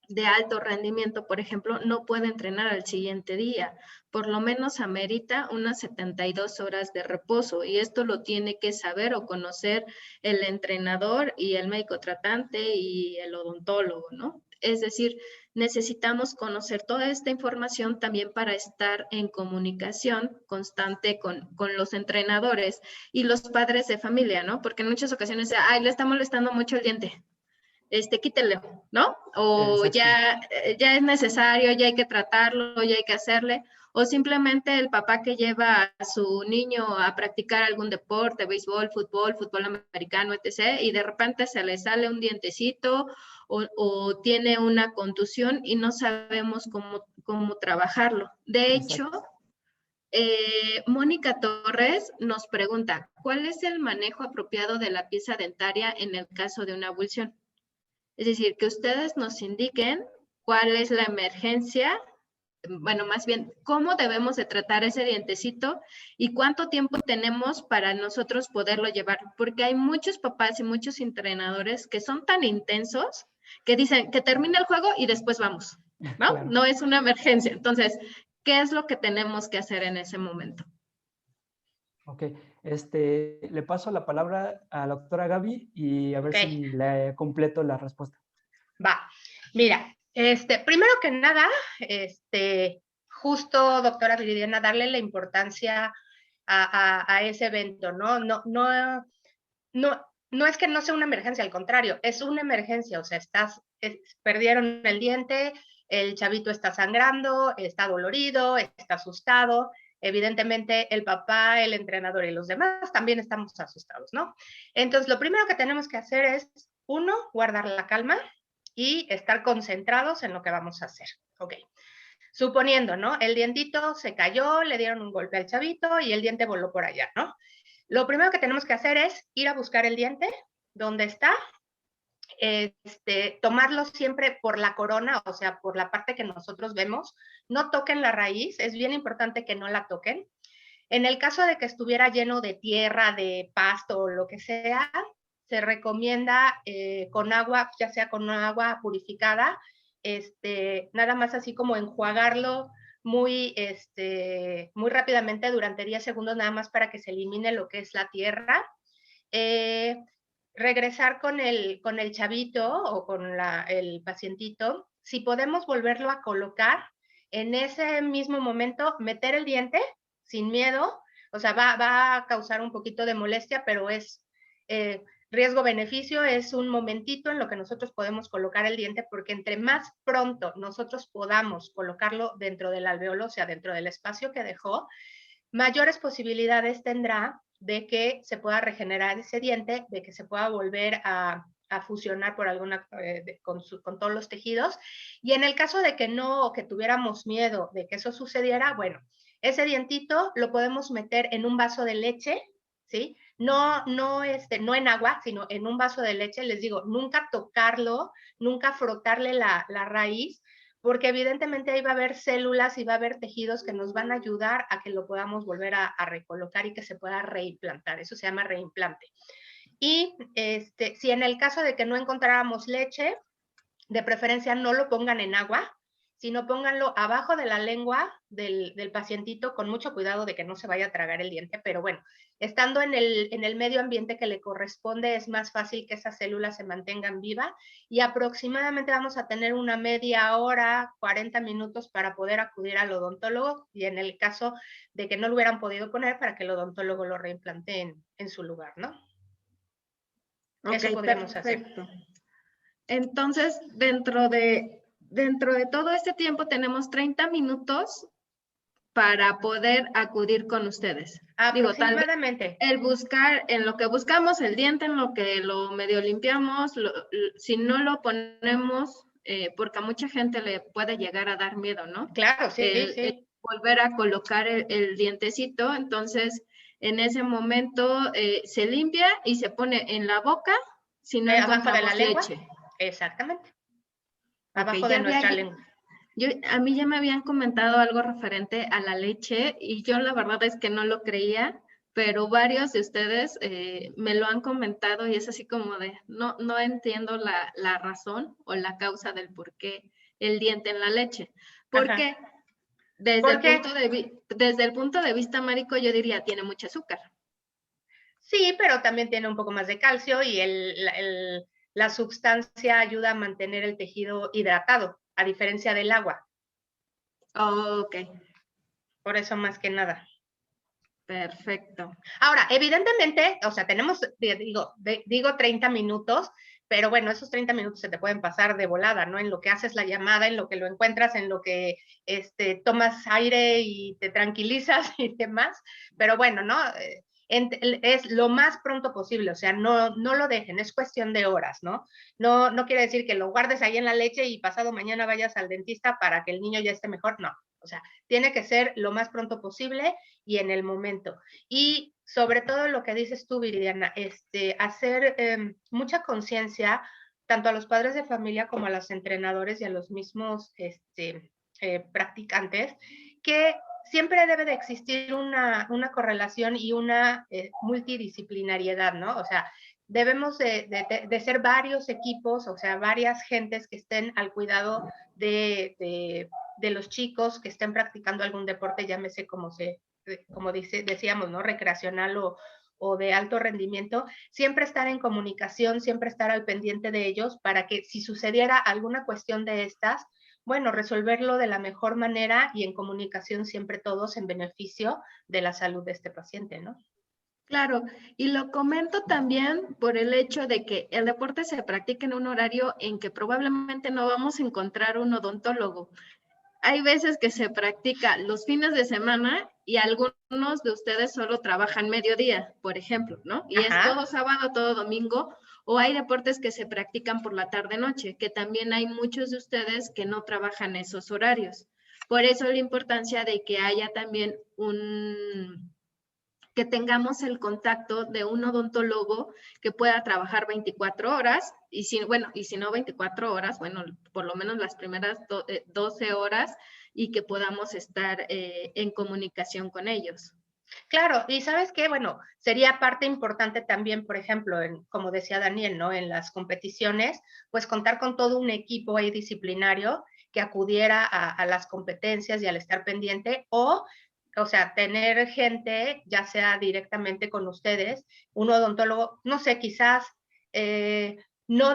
Speaker 1: de alto rendimiento, por ejemplo, no puede entrenar al siguiente día. Por lo menos amerita unas 72 horas de reposo y esto lo tiene que saber o conocer el entrenador y el médico tratante y el odontólogo, ¿no? Es decir, necesitamos conocer toda esta información también para estar en comunicación constante con los entrenadores y los padres de familia, ¿no? Porque en muchas ocasiones, ay, le está molestando mucho el diente. Quítele, ¿no? O ya es necesario, ya hay que tratarlo, ya hay que hacerle, o simplemente el papá que lleva a su niño a practicar algún deporte, béisbol, fútbol americano, etc., y de repente se le sale un dientecito o tiene una contusión y no sabemos cómo trabajarlo. De hecho, Mónica Torres nos pregunta, ¿cuál es el manejo apropiado de la pieza dentaria en el caso de una abulsión? Es decir, que ustedes nos indiquen cuál es la emergencia, bueno, más bien, cómo debemos de tratar ese dientecito y cuánto tiempo tenemos para nosotros poderlo llevar. Porque hay muchos papás y muchos entrenadores que son tan intensos que dicen que termine el juego y después vamos, ¿no? Claro. No es una emergencia. Entonces, ¿qué es lo que tenemos que hacer en ese momento?
Speaker 2: Ok, le paso la palabra a la doctora Gaby y a ver si le completo la respuesta.
Speaker 3: Va, mira, primero que nada, justo, doctora Viridiana, darle la importancia a ese evento, ¿no? No es que no sea una emergencia, al contrario, es una emergencia, o sea, perdieron el diente, el chavito está sangrando, está dolorido, está asustado, evidentemente el papá, el entrenador y los demás también estamos asustados, ¿no? Entonces, lo primero que tenemos que hacer es, uno, guardar la calma y estar concentrados en lo que vamos a hacer, ¿ok? Suponiendo, ¿no? El dientito se cayó, le dieron un golpe al chavito y el diente voló por allá, ¿no? Lo primero que tenemos que hacer es ir a buscar el diente, donde está, tomarlo siempre por la corona, o sea, por la parte que nosotros vemos, no toquen la raíz, es bien importante que no la toquen. En el caso de que estuviera lleno de tierra, de pasto o lo que sea, se recomienda con agua, ya sea con agua purificada, nada más así como enjuagarlo muy rápidamente durante 10 segundos, nada más para que se elimine lo que es la tierra. Regresar con el chavito o con el pacientito, si podemos volverlo a colocar, en ese mismo momento, meter el diente sin miedo, o sea, va a causar un poquito de molestia, pero es riesgo-beneficio, es un momentito en lo que nosotros podemos colocar el diente, porque entre más pronto nosotros podamos colocarlo dentro del alveolo, o sea, dentro del espacio que dejó, mayores posibilidades tendrá de que se pueda regenerar ese diente, de que se pueda volver a fusionar por alguna, con todos los tejidos. Y en el caso de que no, que tuviéramos miedo de que eso sucediera, bueno, ese dientito lo podemos meter en un vaso de leche, ¿sí? No en agua, sino en un vaso de leche. Les digo, nunca tocarlo, nunca frotarle la raíz, porque evidentemente ahí va a haber células y va a haber tejidos que nos van a ayudar a que lo podamos volver a recolocar y que se pueda reimplantar. Eso se llama reimplante. Y si en el caso de que no encontráramos leche, de preferencia no lo pongan en agua, sino pónganlo abajo de la lengua del pacientito con mucho cuidado de que no se vaya a tragar el diente, pero bueno, estando en el medio ambiente que le corresponde es más fácil que esas células se mantengan vivas y aproximadamente vamos a tener una media hora, 40 minutos para poder acudir al odontólogo y en el caso de que no lo hubieran podido poner para que el odontólogo lo reimplante en su lugar, ¿no? Eso
Speaker 1: Ok,
Speaker 3: podríamos hacer.
Speaker 1: perfecto. Entonces, dentro de todo este tiempo tenemos 30 minutos para poder acudir con ustedes. Digo, tal vez
Speaker 3: Aproximadamente.
Speaker 1: el buscar, en lo que buscamos el diente, en lo que lo medio limpiamos, si no lo ponemos, porque a mucha gente le puede llegar a dar miedo, ¿no?
Speaker 3: Claro, sí,
Speaker 1: el
Speaker 3: sí.
Speaker 1: volver a colocar el dientecito, entonces en ese momento se limpia y se pone en la boca si no
Speaker 3: Abajo de la
Speaker 1: encontramos
Speaker 3: lengua.
Speaker 1: leche.
Speaker 3: Exactamente.
Speaker 1: Ok,
Speaker 3: Abajo de nuestra lengua.
Speaker 1: A mí ya me habían comentado algo referente a la leche y yo la verdad es que no lo creía, pero varios de ustedes me lo han comentado y es así como de, no entiendo la razón o la causa del por qué el diente en la leche. Porque desde el punto de vista médico yo diría, tiene mucho azúcar.
Speaker 3: Sí, pero también tiene un poco más de calcio y la sustancia ayuda a mantener el tejido hidratado, a diferencia del agua.
Speaker 1: Oh, ok.
Speaker 3: Por eso más que nada.
Speaker 1: Perfecto.
Speaker 3: Ahora, evidentemente, o sea, tenemos, digo 30 minutos, pero bueno, esos 30 minutos se te pueden pasar de volada, ¿no? En lo que haces la llamada, en lo que lo encuentras, en lo que tomas aire y te tranquilizas y demás. Pero bueno, ¿no? Es lo más pronto posible, o sea, no lo dejen, es cuestión de horas, ¿no? No quiere decir que lo guardes ahí en la leche y pasado mañana vayas al dentista para que el niño ya esté mejor, no. O sea, tiene que ser lo más pronto posible y en el momento. Y sobre todo lo que dices tú, Viridiana, hacer mucha conciencia tanto a los padres de familia como a los entrenadores y a los mismos practicantes, que siempre debe de existir una correlación y una multidisciplinariedad, ¿no? O sea, debemos de ser varios equipos, o sea, varias gentes que estén al cuidado de los chicos que estén practicando algún deporte, llámese como decíamos, ¿no? Recreacional o de alto rendimiento, siempre estar en comunicación, siempre estar al pendiente de ellos para que si sucediera alguna cuestión de estas, bueno, resolverlo de la mejor manera y en comunicación siempre todos en beneficio de la salud de este paciente, ¿no?
Speaker 1: Claro, y lo comento también por el hecho de que el deporte se practica en un horario en que probablemente no vamos a encontrar un odontólogo. Hay veces que se practica los fines de semana y algunos de ustedes solo trabajan mediodía, por ejemplo, ¿no? Y es todo sábado, todo domingo, o hay deportes que se practican por la tarde-noche, que también hay muchos de ustedes que no trabajan esos horarios. Por eso la importancia de que haya también que tengamos el contacto de un odontólogo que pueda trabajar 24 horas y si no 24 horas, bueno, por lo menos las primeras 12 horas y que podamos estar en comunicación con ellos.
Speaker 3: Claro, y sabes qué, bueno, sería parte importante también, por ejemplo, como decía Daniel, ¿no? En las competiciones, pues contar con todo un equipo ahí disciplinario que acudiera a las competencias y al estar pendiente o sea, tener gente, ya sea directamente con ustedes, un odontólogo, no sé, quizás no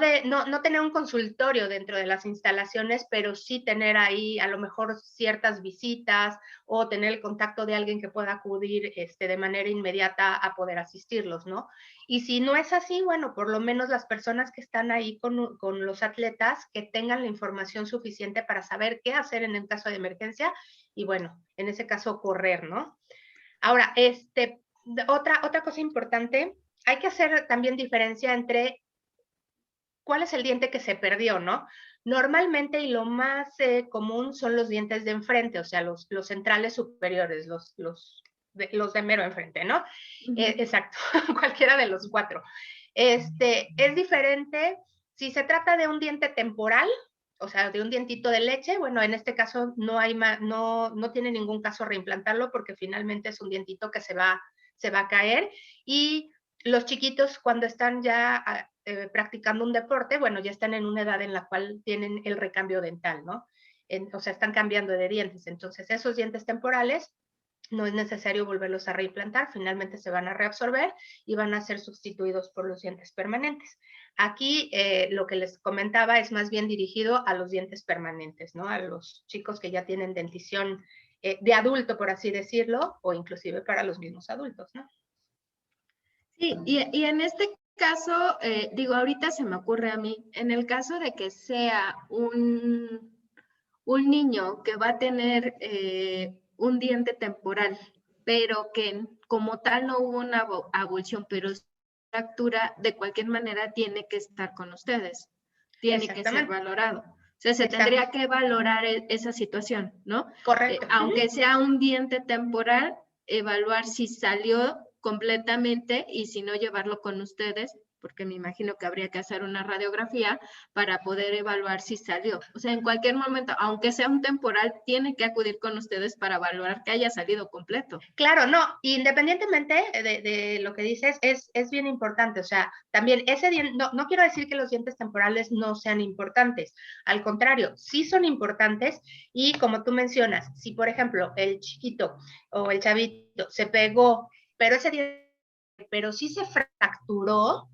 Speaker 3: tener un consultorio dentro de las instalaciones, pero sí tener ahí a lo mejor ciertas visitas o tener el contacto de alguien que pueda acudir de manera inmediata a poder asistirlos, ¿no? Y si no es así, bueno, por lo menos las personas que están ahí con los atletas que tengan la información suficiente para saber qué hacer en el caso de emergencia y bueno, en ese caso correr, ¿no? Ahora, otra cosa importante, hay que hacer también diferencia entre cuál es el diente que se perdió, ¿no? Normalmente y lo más común son los dientes de enfrente, o sea, los centrales superiores, los de mero enfrente, ¿no? Exacto, cualquiera de los cuatro. Es diferente si se trata de un diente temporal, o sea, de un dientito de leche, bueno, en este caso no tiene ningún caso reimplantarlo porque finalmente es un dientito que se va a caer y los chiquitos cuando están ya practicando un deporte, bueno, ya están en una edad en la cual tienen el recambio dental, ¿no? o sea, están cambiando de dientes. Entonces, esos dientes temporales no es necesario volverlos a reimplantar, finalmente se van a reabsorber y van a ser sustituidos por los dientes permanentes. Aquí lo que les comentaba es más bien dirigido a los dientes permanentes, ¿no? A los chicos que ya tienen dentición de adulto, por así decirlo, o inclusive para los mismos adultos, ¿no?
Speaker 1: Sí, y en este caso, digo, ahorita se me ocurre a mí, en el caso de que sea un niño que va a tener un diente temporal, pero que como tal no hubo una abulsión, pero fractura, de cualquier manera tiene que estar con ustedes, tiene que ser valorado. O sea, se tendría que valorar esa situación, ¿no?
Speaker 3: Correcto.
Speaker 1: Aunque sea un diente temporal, evaluar si salió completamente y si no llevarlo con ustedes, porque me imagino que habría que hacer una radiografía para poder evaluar si salió. O sea, en cualquier momento, aunque sea un temporal, tiene que acudir con ustedes para valorar que haya salido completo.
Speaker 3: Claro, no, independientemente de lo que dices, es bien importante. O sea, también ese diente, no quiero decir que los dientes temporales no sean importantes. Al contrario, sí son importantes y como tú mencionas, si por ejemplo el chiquito o el chavito se pegó, pero ese diente, pero sí se fracturó,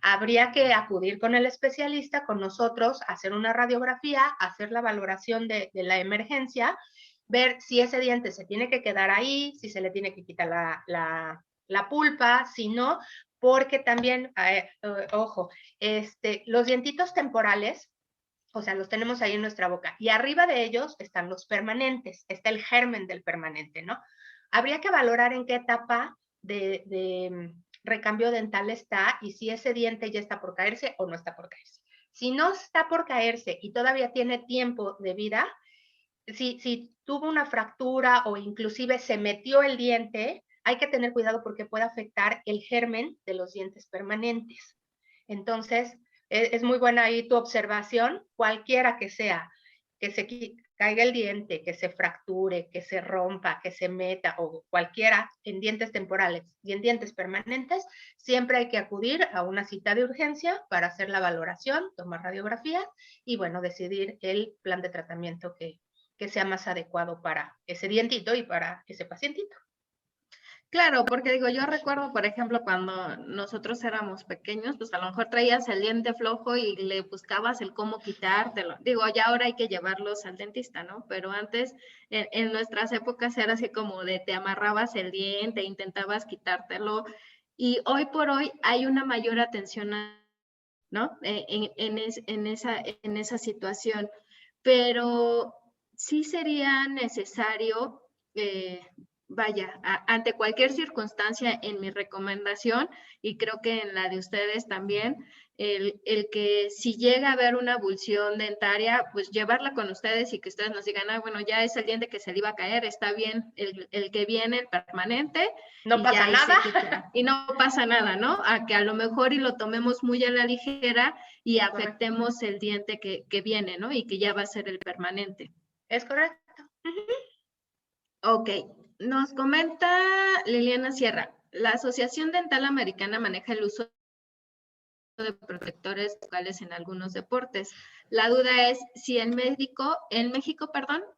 Speaker 3: habría que acudir con el especialista, con nosotros, hacer una radiografía, hacer la valoración de la emergencia, ver si ese diente se tiene que quedar ahí, si se le tiene que quitar la pulpa, si no, porque también, ojo, los dientitos temporales, o sea, los tenemos ahí en nuestra boca, y arriba de ellos están los permanentes, está el germen del permanente, ¿no? Habría que valorar en qué etapa de recambio dental está y si ese diente ya está por caerse o no está por caerse. Si no está por caerse y todavía tiene tiempo de vida, si tuvo una fractura o inclusive se metió el diente, hay que tener cuidado porque puede afectar el germen de los dientes permanentes. Entonces, es muy buena ahí tu observación, cualquiera que sea, que se caiga el diente, que se fracture, que se rompa, que se meta o cualquiera en dientes temporales y en dientes permanentes, siempre hay que acudir a una cita de urgencia para hacer la valoración, tomar radiografía y bueno, decidir el plan de tratamiento que sea más adecuado para ese dientito y para ese pacientito.
Speaker 1: Claro, porque digo, yo recuerdo, por ejemplo, cuando nosotros éramos pequeños, pues a lo mejor traías el diente flojo y le buscabas el cómo quitártelo. Digo, ya ahora hay que llevarlos al dentista, ¿no? Pero antes, en nuestras épocas era así como de te amarrabas el diente, intentabas quitártelo. Y hoy por hoy hay una mayor atención, ¿no? En esa situación. Pero sí sería necesario, vaya, ante cualquier circunstancia en mi recomendación, y creo que en la de ustedes también, el que si llega a haber una abulsión dentaria, pues llevarla con ustedes y que ustedes nos digan, ah, bueno, ya es el diente que se le iba a caer, está bien, el que viene, el permanente.
Speaker 3: No pasa nada.
Speaker 1: Y no pasa nada, ¿no? A que a lo mejor y lo tomemos muy a la ligera y afectemos el diente que viene, ¿no? Y que ya va a ser el permanente.
Speaker 3: Es correcto.
Speaker 1: Ok, nos comenta Liliana Sierra, la Asociación Dental Americana maneja el uso de protectores bucales en algunos deportes. La duda es si en México,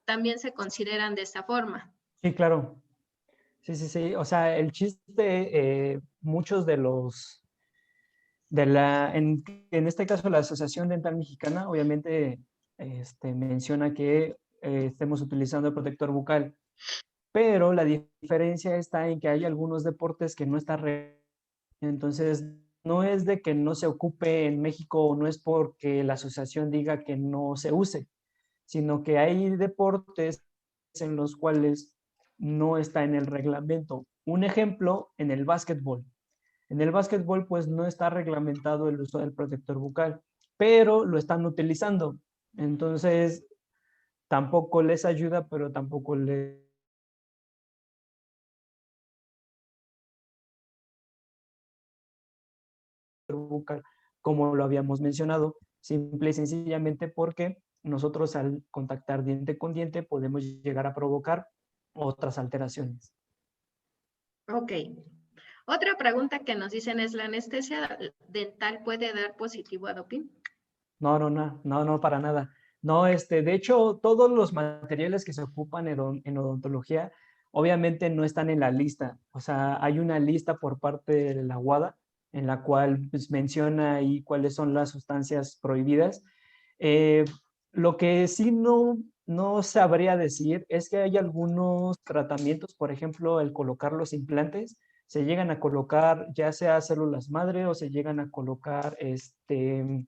Speaker 1: también se consideran de esta forma.
Speaker 2: Sí, claro. Sí. O sea, el chiste, muchos de los, en este caso la Asociación Dental Mexicana, obviamente menciona que estemos utilizando el protector bucal, pero la diferencia está en que hay algunos deportes que no están entonces, no es de que no se ocupe en México o no es porque la asociación diga que no se use, sino que hay deportes en los cuales no está en el reglamento. Un ejemplo, en el básquetbol. En el básquetbol, pues no está reglamentado el uso del protector bucal, pero lo están utilizando. Entonces, tampoco les ayuda, pero tampoco les bucal, como lo habíamos mencionado, simple y sencillamente porque nosotros al contactar diente con diente podemos llegar a provocar otras alteraciones.
Speaker 1: Ok. Otra pregunta que nos dicen es, ¿la anestesia dental puede dar positivo a doping?
Speaker 2: No, para nada. No, de hecho, todos los materiales que se ocupan en odontología, obviamente no están en la lista. O sea, hay una lista por parte de la WADA en la cual pues, menciona ahí cuáles son las sustancias prohibidas. Eh, lo que sí no sabría decir es que hay algunos tratamientos, por ejemplo, el colocar los implantes, se llegan a colocar ya sea células madre o se llegan a colocar se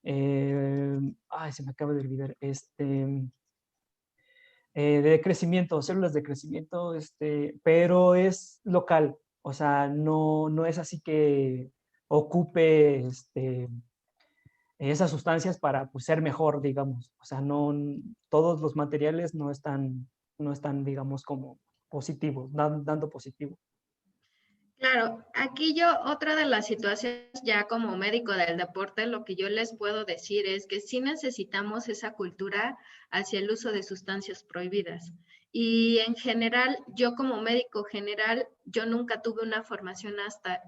Speaker 2: me acaba de olvidar, de crecimiento, células de crecimiento, pero es local, o sea, no es así que ocupe esas sustancias para pues, ser mejor, digamos, o sea, todos los materiales no están, digamos, como positivos, dando positivo.
Speaker 1: Claro, aquí yo, otra de las situaciones ya como médico del deporte, lo que yo les puedo decir es que sí necesitamos esa cultura hacia el uso de sustancias prohibidas. Y en general, yo como médico general, yo nunca tuve una formación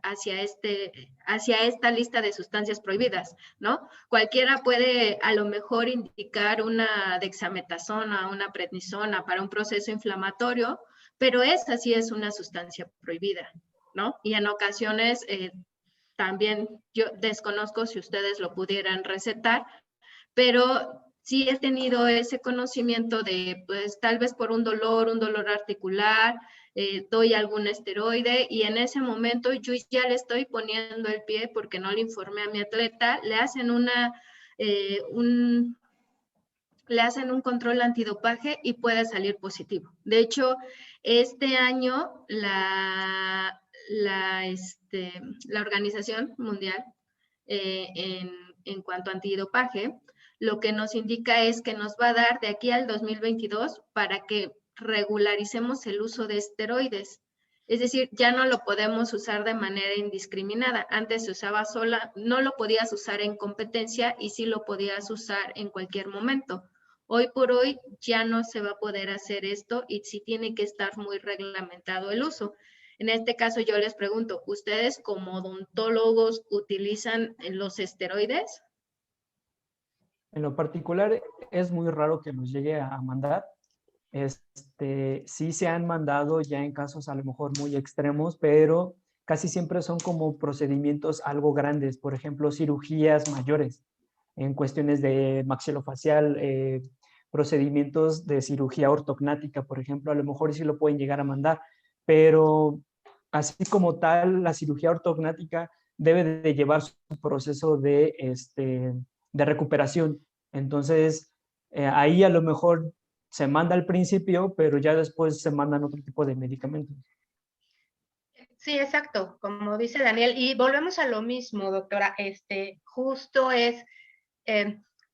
Speaker 1: hacia esta lista de sustancias prohibidas, ¿no? Cualquiera puede a lo mejor indicar una dexametasona, una prednisona para un proceso inflamatorio, pero esa sí es una sustancia prohibida, ¿no? Y en ocasiones también yo desconozco si ustedes lo pudieran recetar, pero sí he tenido ese conocimiento de, pues tal vez por un dolor articular, doy algún esteroide y en ese momento yo ya le estoy poniendo el pie porque no le informé a mi atleta, le hacen un control antidopaje y puede salir positivo. De hecho, este año la Organización Mundial en cuanto a antidopaje, lo que nos indica es que nos va a dar de aquí al 2022 para que regularicemos el uso de esteroides. Es decir, ya no lo podemos usar de manera indiscriminada. Antes se usaba sola, no lo podías usar en competencia y sí lo podías usar en cualquier momento. Hoy por hoy ya no se va a poder hacer esto y sí tiene que estar muy reglamentado el uso. En este caso yo les pregunto, ¿ustedes como odontólogos utilizan los esteroides?
Speaker 2: En lo particular, es muy raro que nos llegue a mandar. Sí se han mandado ya en casos a lo mejor muy extremos, pero casi siempre son como procedimientos algo grandes, por ejemplo, cirugías mayores en cuestiones de maxilofacial, procedimientos de cirugía ortognática, por ejemplo, a lo mejor sí lo pueden llegar a mandar, pero así como tal, la cirugía ortognática debe de llevar su proceso de recuperación. Entonces, ahí a lo mejor se manda al principio, pero ya después se mandan otro tipo de medicamentos.
Speaker 3: Sí, exacto, como dice Daniel. Y volvemos a lo mismo, doctora. Justo es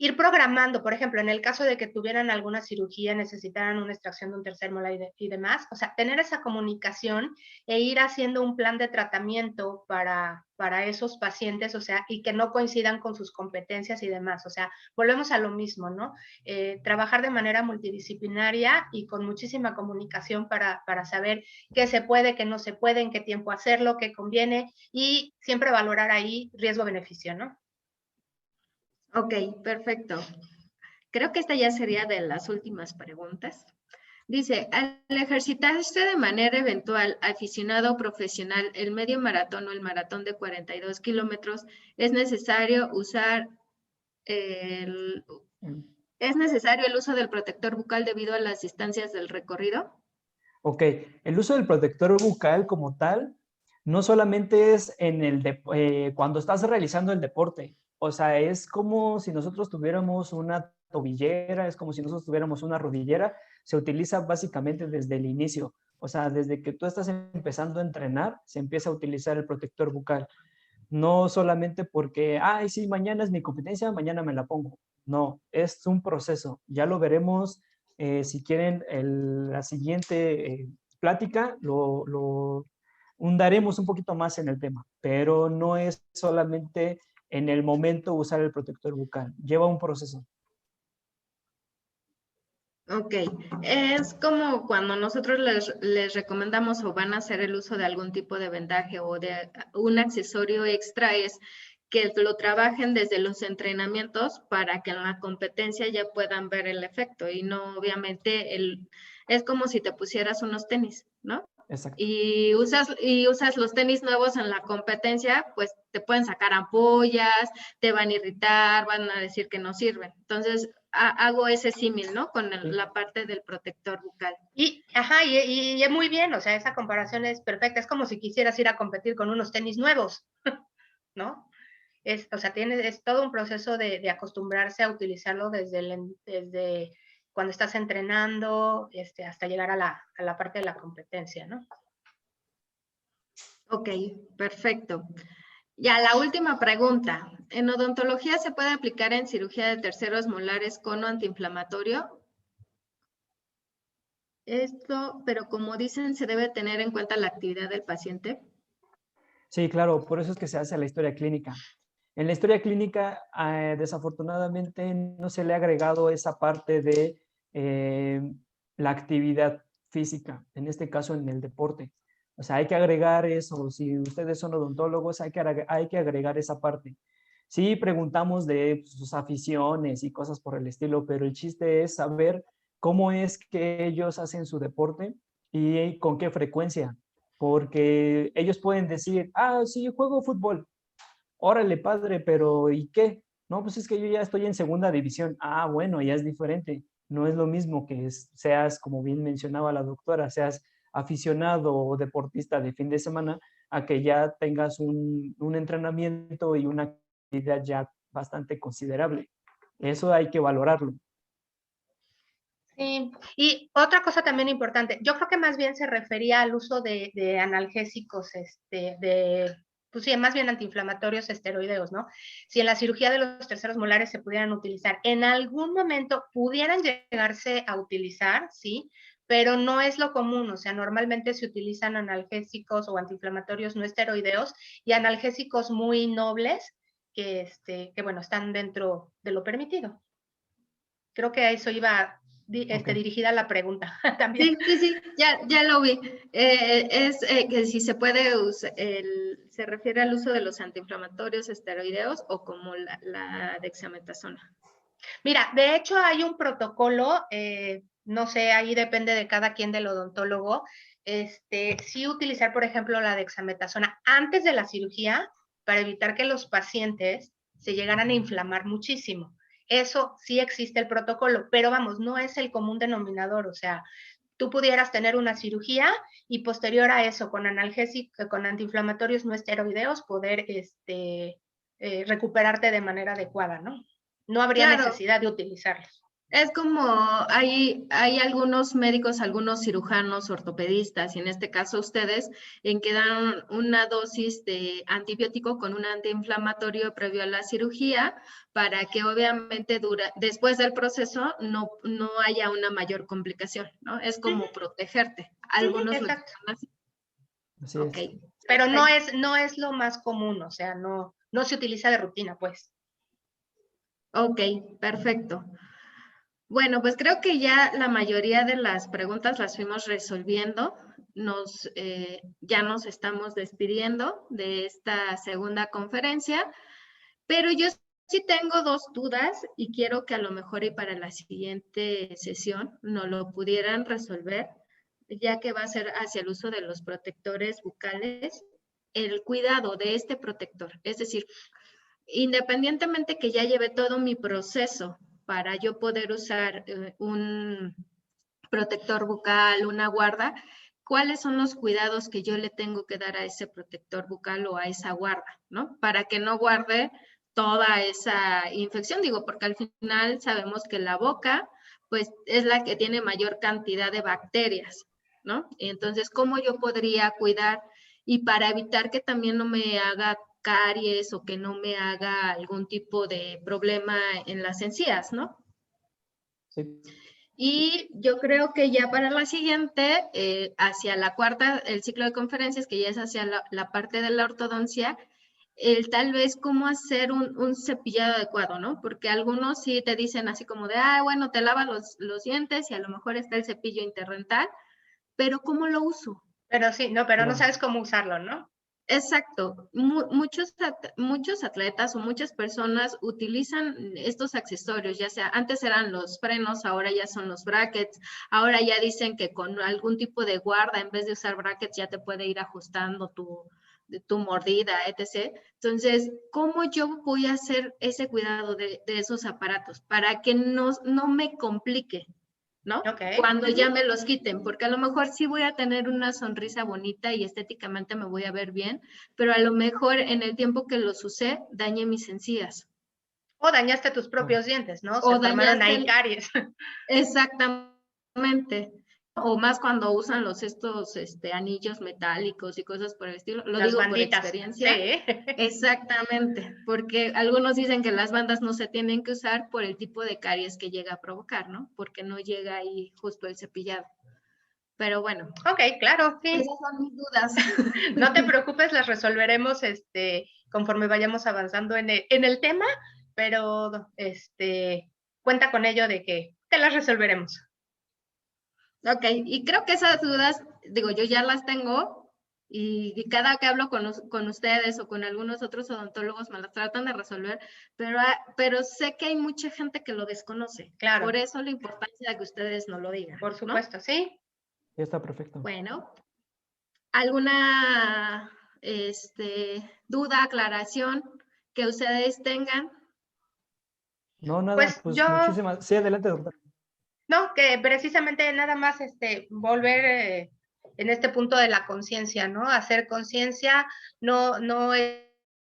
Speaker 3: ir programando, por ejemplo, en el caso de que tuvieran alguna cirugía, necesitaran una extracción de un tercer molar y demás, o sea, tener esa comunicación e ir haciendo un plan de tratamiento para esos pacientes, o sea, y que no coincidan con sus competencias y demás, o sea, volvemos a lo mismo, ¿no? Trabajar de manera multidisciplinaria y con muchísima comunicación para saber qué se puede, qué no se puede, en qué tiempo hacerlo, qué conviene, y siempre valorar ahí riesgo-beneficio, ¿no?
Speaker 1: Ok, perfecto. Creo que esta ya sería de las últimas preguntas. Dice, al ejercitarse de manera eventual, aficionado o profesional, el medio maratón o el maratón de 42 kilómetros, ¿es necesario el uso del protector bucal debido a las distancias del recorrido?
Speaker 2: Ok, el uso del protector bucal como tal, no solamente es cuando estás realizando el deporte, o sea, es como si nosotros tuviéramos una tobillera, es como si nosotros tuviéramos una rodillera, se utiliza básicamente desde el inicio, o sea, desde que tú estás empezando a entrenar, se empieza a utilizar el protector bucal. No solamente porque, ay, sí, mañana es mi competencia, mañana me la pongo. No, es un proceso. Ya lo veremos, si quieren, la siguiente plática, lo hundaremos un poquito más en el tema, pero no es solamente en el momento usar el protector bucal, lleva un proceso.
Speaker 1: Ok, es como cuando nosotros les recomendamos o van a hacer el uso de algún tipo de vendaje o de un accesorio extra, es que lo trabajen desde los entrenamientos para que en la competencia ya puedan ver el efecto y no obviamente es como si te pusieras unos tenis, ¿no?
Speaker 2: Exacto.
Speaker 1: Y usas los tenis nuevos en la competencia, pues te pueden sacar ampollas, te van a irritar, van a decir que no sirven. Entonces, hago ese símil, ¿no? Con la parte del protector bucal.
Speaker 3: Y es muy bien, o sea, esa comparación es perfecta. Es como si quisieras ir a competir con unos tenis nuevos, ¿no? O sea, es todo un proceso de acostumbrarse a utilizarlo desde cuando estás entrenando hasta llegar a la parte de la competencia, ¿no?
Speaker 1: Ok, perfecto. Ya, la última pregunta. ¿En odontología se puede aplicar en cirugía de terceros molares cono antiinflamatorio? Esto, pero como dicen, se debe tener en cuenta la actividad del paciente.
Speaker 2: Sí, claro, por eso es que se hace la historia clínica. En la historia clínica, desafortunadamente, no se le ha agregado esa parte de la actividad física, en este caso en el deporte. O sea, hay que agregar eso. Si ustedes son odontólogos, hay que agregar esa parte. Sí, preguntamos de sus aficiones y cosas por el estilo, pero el chiste es saber cómo es que ellos hacen su deporte y con qué frecuencia. Porque ellos pueden decir, ah, sí, juego fútbol. Órale, padre, pero ¿y qué? No, pues es que yo ya estoy en segunda división. Ah, bueno, ya es diferente. No es lo mismo que seas, como bien mencionaba la doctora, seas aficionado o deportista de fin de semana, a que ya tengas un entrenamiento y una actividad ya bastante considerable. Eso hay que valorarlo.
Speaker 3: Sí, y otra cosa también importante, yo creo que más bien se refería al uso de analgésicos, pues sí, más bien antiinflamatorios esteroideos, ¿no? Si en la cirugía de los terceros molares se pudieran utilizar, en algún momento pudieran llegarse a utilizar, sí, pero no es lo común, o sea, normalmente se utilizan analgésicos o antiinflamatorios no esteroideos y analgésicos muy nobles que bueno, están dentro de lo permitido. Creo que a eso iba dirigida la pregunta también.
Speaker 1: Sí, ya lo vi. Que si se puede usar, se refiere al uso de los antiinflamatorios esteroideos o como la dexametasona.
Speaker 3: Mira, de hecho hay un protocolo, no sé, ahí depende de cada quien del odontólogo, sí utilizar, por ejemplo, la dexametasona antes de la cirugía para evitar que los pacientes se llegaran a inflamar muchísimo. Eso sí existe el protocolo, pero vamos, no es el común denominador, o sea, tú pudieras tener una cirugía y posterior a eso, con analgésicos, con antiinflamatorios no esteroideos, poder recuperarte de manera adecuada, ¿no? No habría necesidad de utilizarlos.
Speaker 1: Es como hay algunos médicos, algunos cirujanos, ortopedistas, y en este caso ustedes, en que dan una dosis de antibiótico con un antiinflamatorio previo a la cirugía para que obviamente después del proceso no haya una mayor complicación, ¿no? Es como protegerte. Algunos lo llaman así.
Speaker 2: Así
Speaker 1: okay.
Speaker 2: es.
Speaker 3: Pero no es lo más común, o sea, no se utiliza de rutina, pues.
Speaker 1: Ok, perfecto. Bueno, pues creo que ya la mayoría de las preguntas las fuimos resolviendo. Ya nos estamos despidiendo de esta segunda conferencia, pero yo sí tengo dos dudas y quiero que a lo mejor y para la siguiente sesión nos lo pudieran resolver, ya que va a ser hacia el uso de los protectores bucales, el cuidado de este protector. Es decir, independientemente que ya lleve todo mi proceso para yo poder usar un protector bucal, una guarda, ¿cuáles son los cuidados que yo le tengo que dar a ese protector bucal o a esa guarda, ¿no? Para que no guarde toda esa infección, digo, porque al final sabemos que la boca, pues, es la que tiene mayor cantidad de bacterias, ¿no? Y entonces, ¿cómo yo podría cuidar? Y para evitar que también no me haga caries o que no me haga algún tipo de problema en las encías, ¿no?
Speaker 2: Sí.
Speaker 1: Y yo creo que ya para la siguiente, hacia la cuarta, el ciclo de conferencias, que ya es hacia la parte de la ortodoncia, tal vez cómo hacer un cepillado adecuado, ¿no? Porque algunos sí te dicen así como de, bueno, te lavas los dientes y a lo mejor está el cepillo interdental, pero ¿cómo lo uso?
Speaker 3: Pero sí, no, pero no sabes cómo usarlo, ¿no?
Speaker 1: Exacto. Muchos atletas o muchas personas utilizan estos accesorios, ya sea antes eran los frenos, ahora ya son los brackets, ahora ya dicen que con algún tipo de guarda, en vez de usar brackets, ya te puede ir ajustando tu mordida, etc. Entonces, ¿cómo yo voy a hacer ese cuidado de esos aparatos para que no me complique? ¿No?
Speaker 3: Ok.
Speaker 1: Cuando ya me los quiten, porque a lo mejor sí voy a tener una sonrisa bonita y estéticamente me voy a ver bien, pero a lo mejor en el tiempo que los usé, dañé mis encías.
Speaker 3: O dañaste tus propios dientes, ¿no?
Speaker 1: O
Speaker 3: Se formaron ahí
Speaker 1: dañaste
Speaker 3: caries.
Speaker 1: exactamente. O más cuando usan estos anillos metálicos y cosas por el estilo. Lo
Speaker 3: Las
Speaker 1: digo por
Speaker 3: banditas.
Speaker 1: experiencia.
Speaker 3: Sí.
Speaker 1: Exactamente, porque algunos dicen que las bandas no se tienen que usar por el tipo de caries que llega a provocar, ¿no? Porque no llega ahí justo el cepillado. Pero bueno,
Speaker 3: Ok, claro, sí.
Speaker 1: esas son mis dudas.
Speaker 3: No te preocupes, las resolveremos conforme vayamos avanzando en el tema, pero cuenta con ello de que las resolveremos.
Speaker 1: Ok, y creo que esas dudas, digo, yo ya las tengo y cada que hablo con ustedes o con algunos otros odontólogos me las tratan de resolver, pero sé que hay mucha gente que lo desconoce.
Speaker 3: Claro.
Speaker 1: Por eso la importancia de que ustedes nos lo digan.
Speaker 3: Por supuesto, ¿no? Sí.
Speaker 2: Ya está perfecto.
Speaker 1: Bueno, ¿alguna duda, aclaración que ustedes tengan?
Speaker 2: No, nada,
Speaker 3: Pues
Speaker 2: pues
Speaker 3: yo,
Speaker 2: muchísimas. Sí, adelante, doctor.
Speaker 3: no, que precisamente nada más volver en este punto de la conciencia, ¿no? Hacer conciencia, no es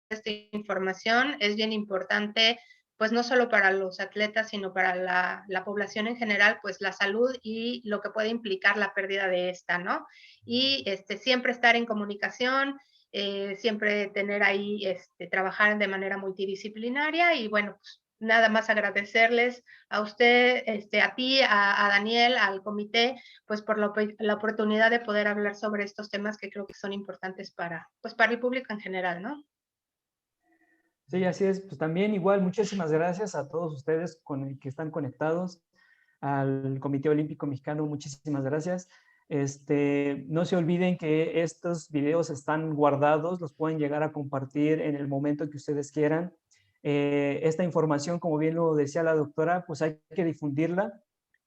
Speaker 3: esta información, es bien importante, pues no solo para los atletas, sino para la población en general, pues la salud y lo que puede implicar la pérdida de esta, ¿no? Y siempre estar en comunicación, siempre tener ahí, trabajar de manera multidisciplinaria y bueno, pues nada más agradecerles a usted, a ti, a Daniel, al comité, pues por la oportunidad de poder hablar sobre estos temas que creo que son importantes para el público en general, ¿no?
Speaker 2: Sí, así es. Pues también igual, muchísimas gracias a todos ustedes que están conectados, al Comité Olímpico Mexicano, muchísimas gracias. No se olviden que estos videos están guardados, los pueden llegar a compartir en el momento que ustedes quieran. Esta información, como bien lo decía la doctora, pues hay que difundirla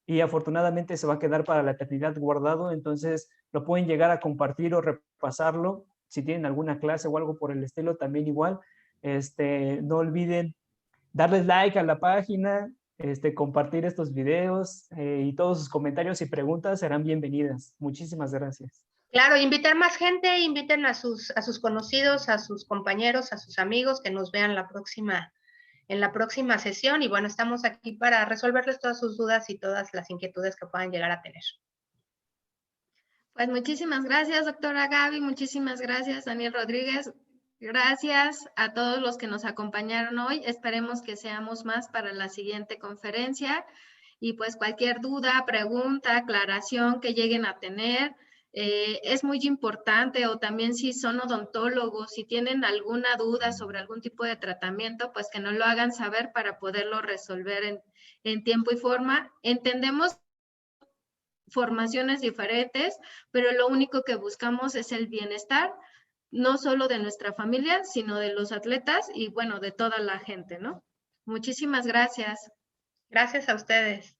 Speaker 2: y afortunadamente se va a quedar para la eternidad guardado, entonces lo pueden llegar a compartir o repasarlo. Si tienen alguna clase o algo por el estilo, también igual. No olviden darles like a la página, compartir estos videos y todos sus comentarios y preguntas serán bienvenidas. Muchísimas gracias.
Speaker 3: Claro, invitar más gente, inviten a sus conocidos, a sus compañeros, a sus amigos que nos vean en la próxima sesión y bueno, estamos aquí para resolverles todas sus dudas y todas las inquietudes que puedan llegar a tener.
Speaker 1: Pues muchísimas gracias, doctora Gaby, muchísimas gracias, Daniel Rodríguez. Gracias a todos los que nos acompañaron hoy. Esperemos que seamos más para la siguiente conferencia. Y pues cualquier duda, pregunta, aclaración que lleguen a tener, es muy importante, o también si son odontólogos, si tienen alguna duda sobre algún tipo de tratamiento, pues que nos lo hagan saber para poderlo resolver en tiempo y forma. Entendemos formaciones diferentes, pero lo único que buscamos es el bienestar, no solo de nuestra familia, sino de los atletas y bueno, de toda la gente, ¿no? Muchísimas gracias.
Speaker 3: Gracias a ustedes.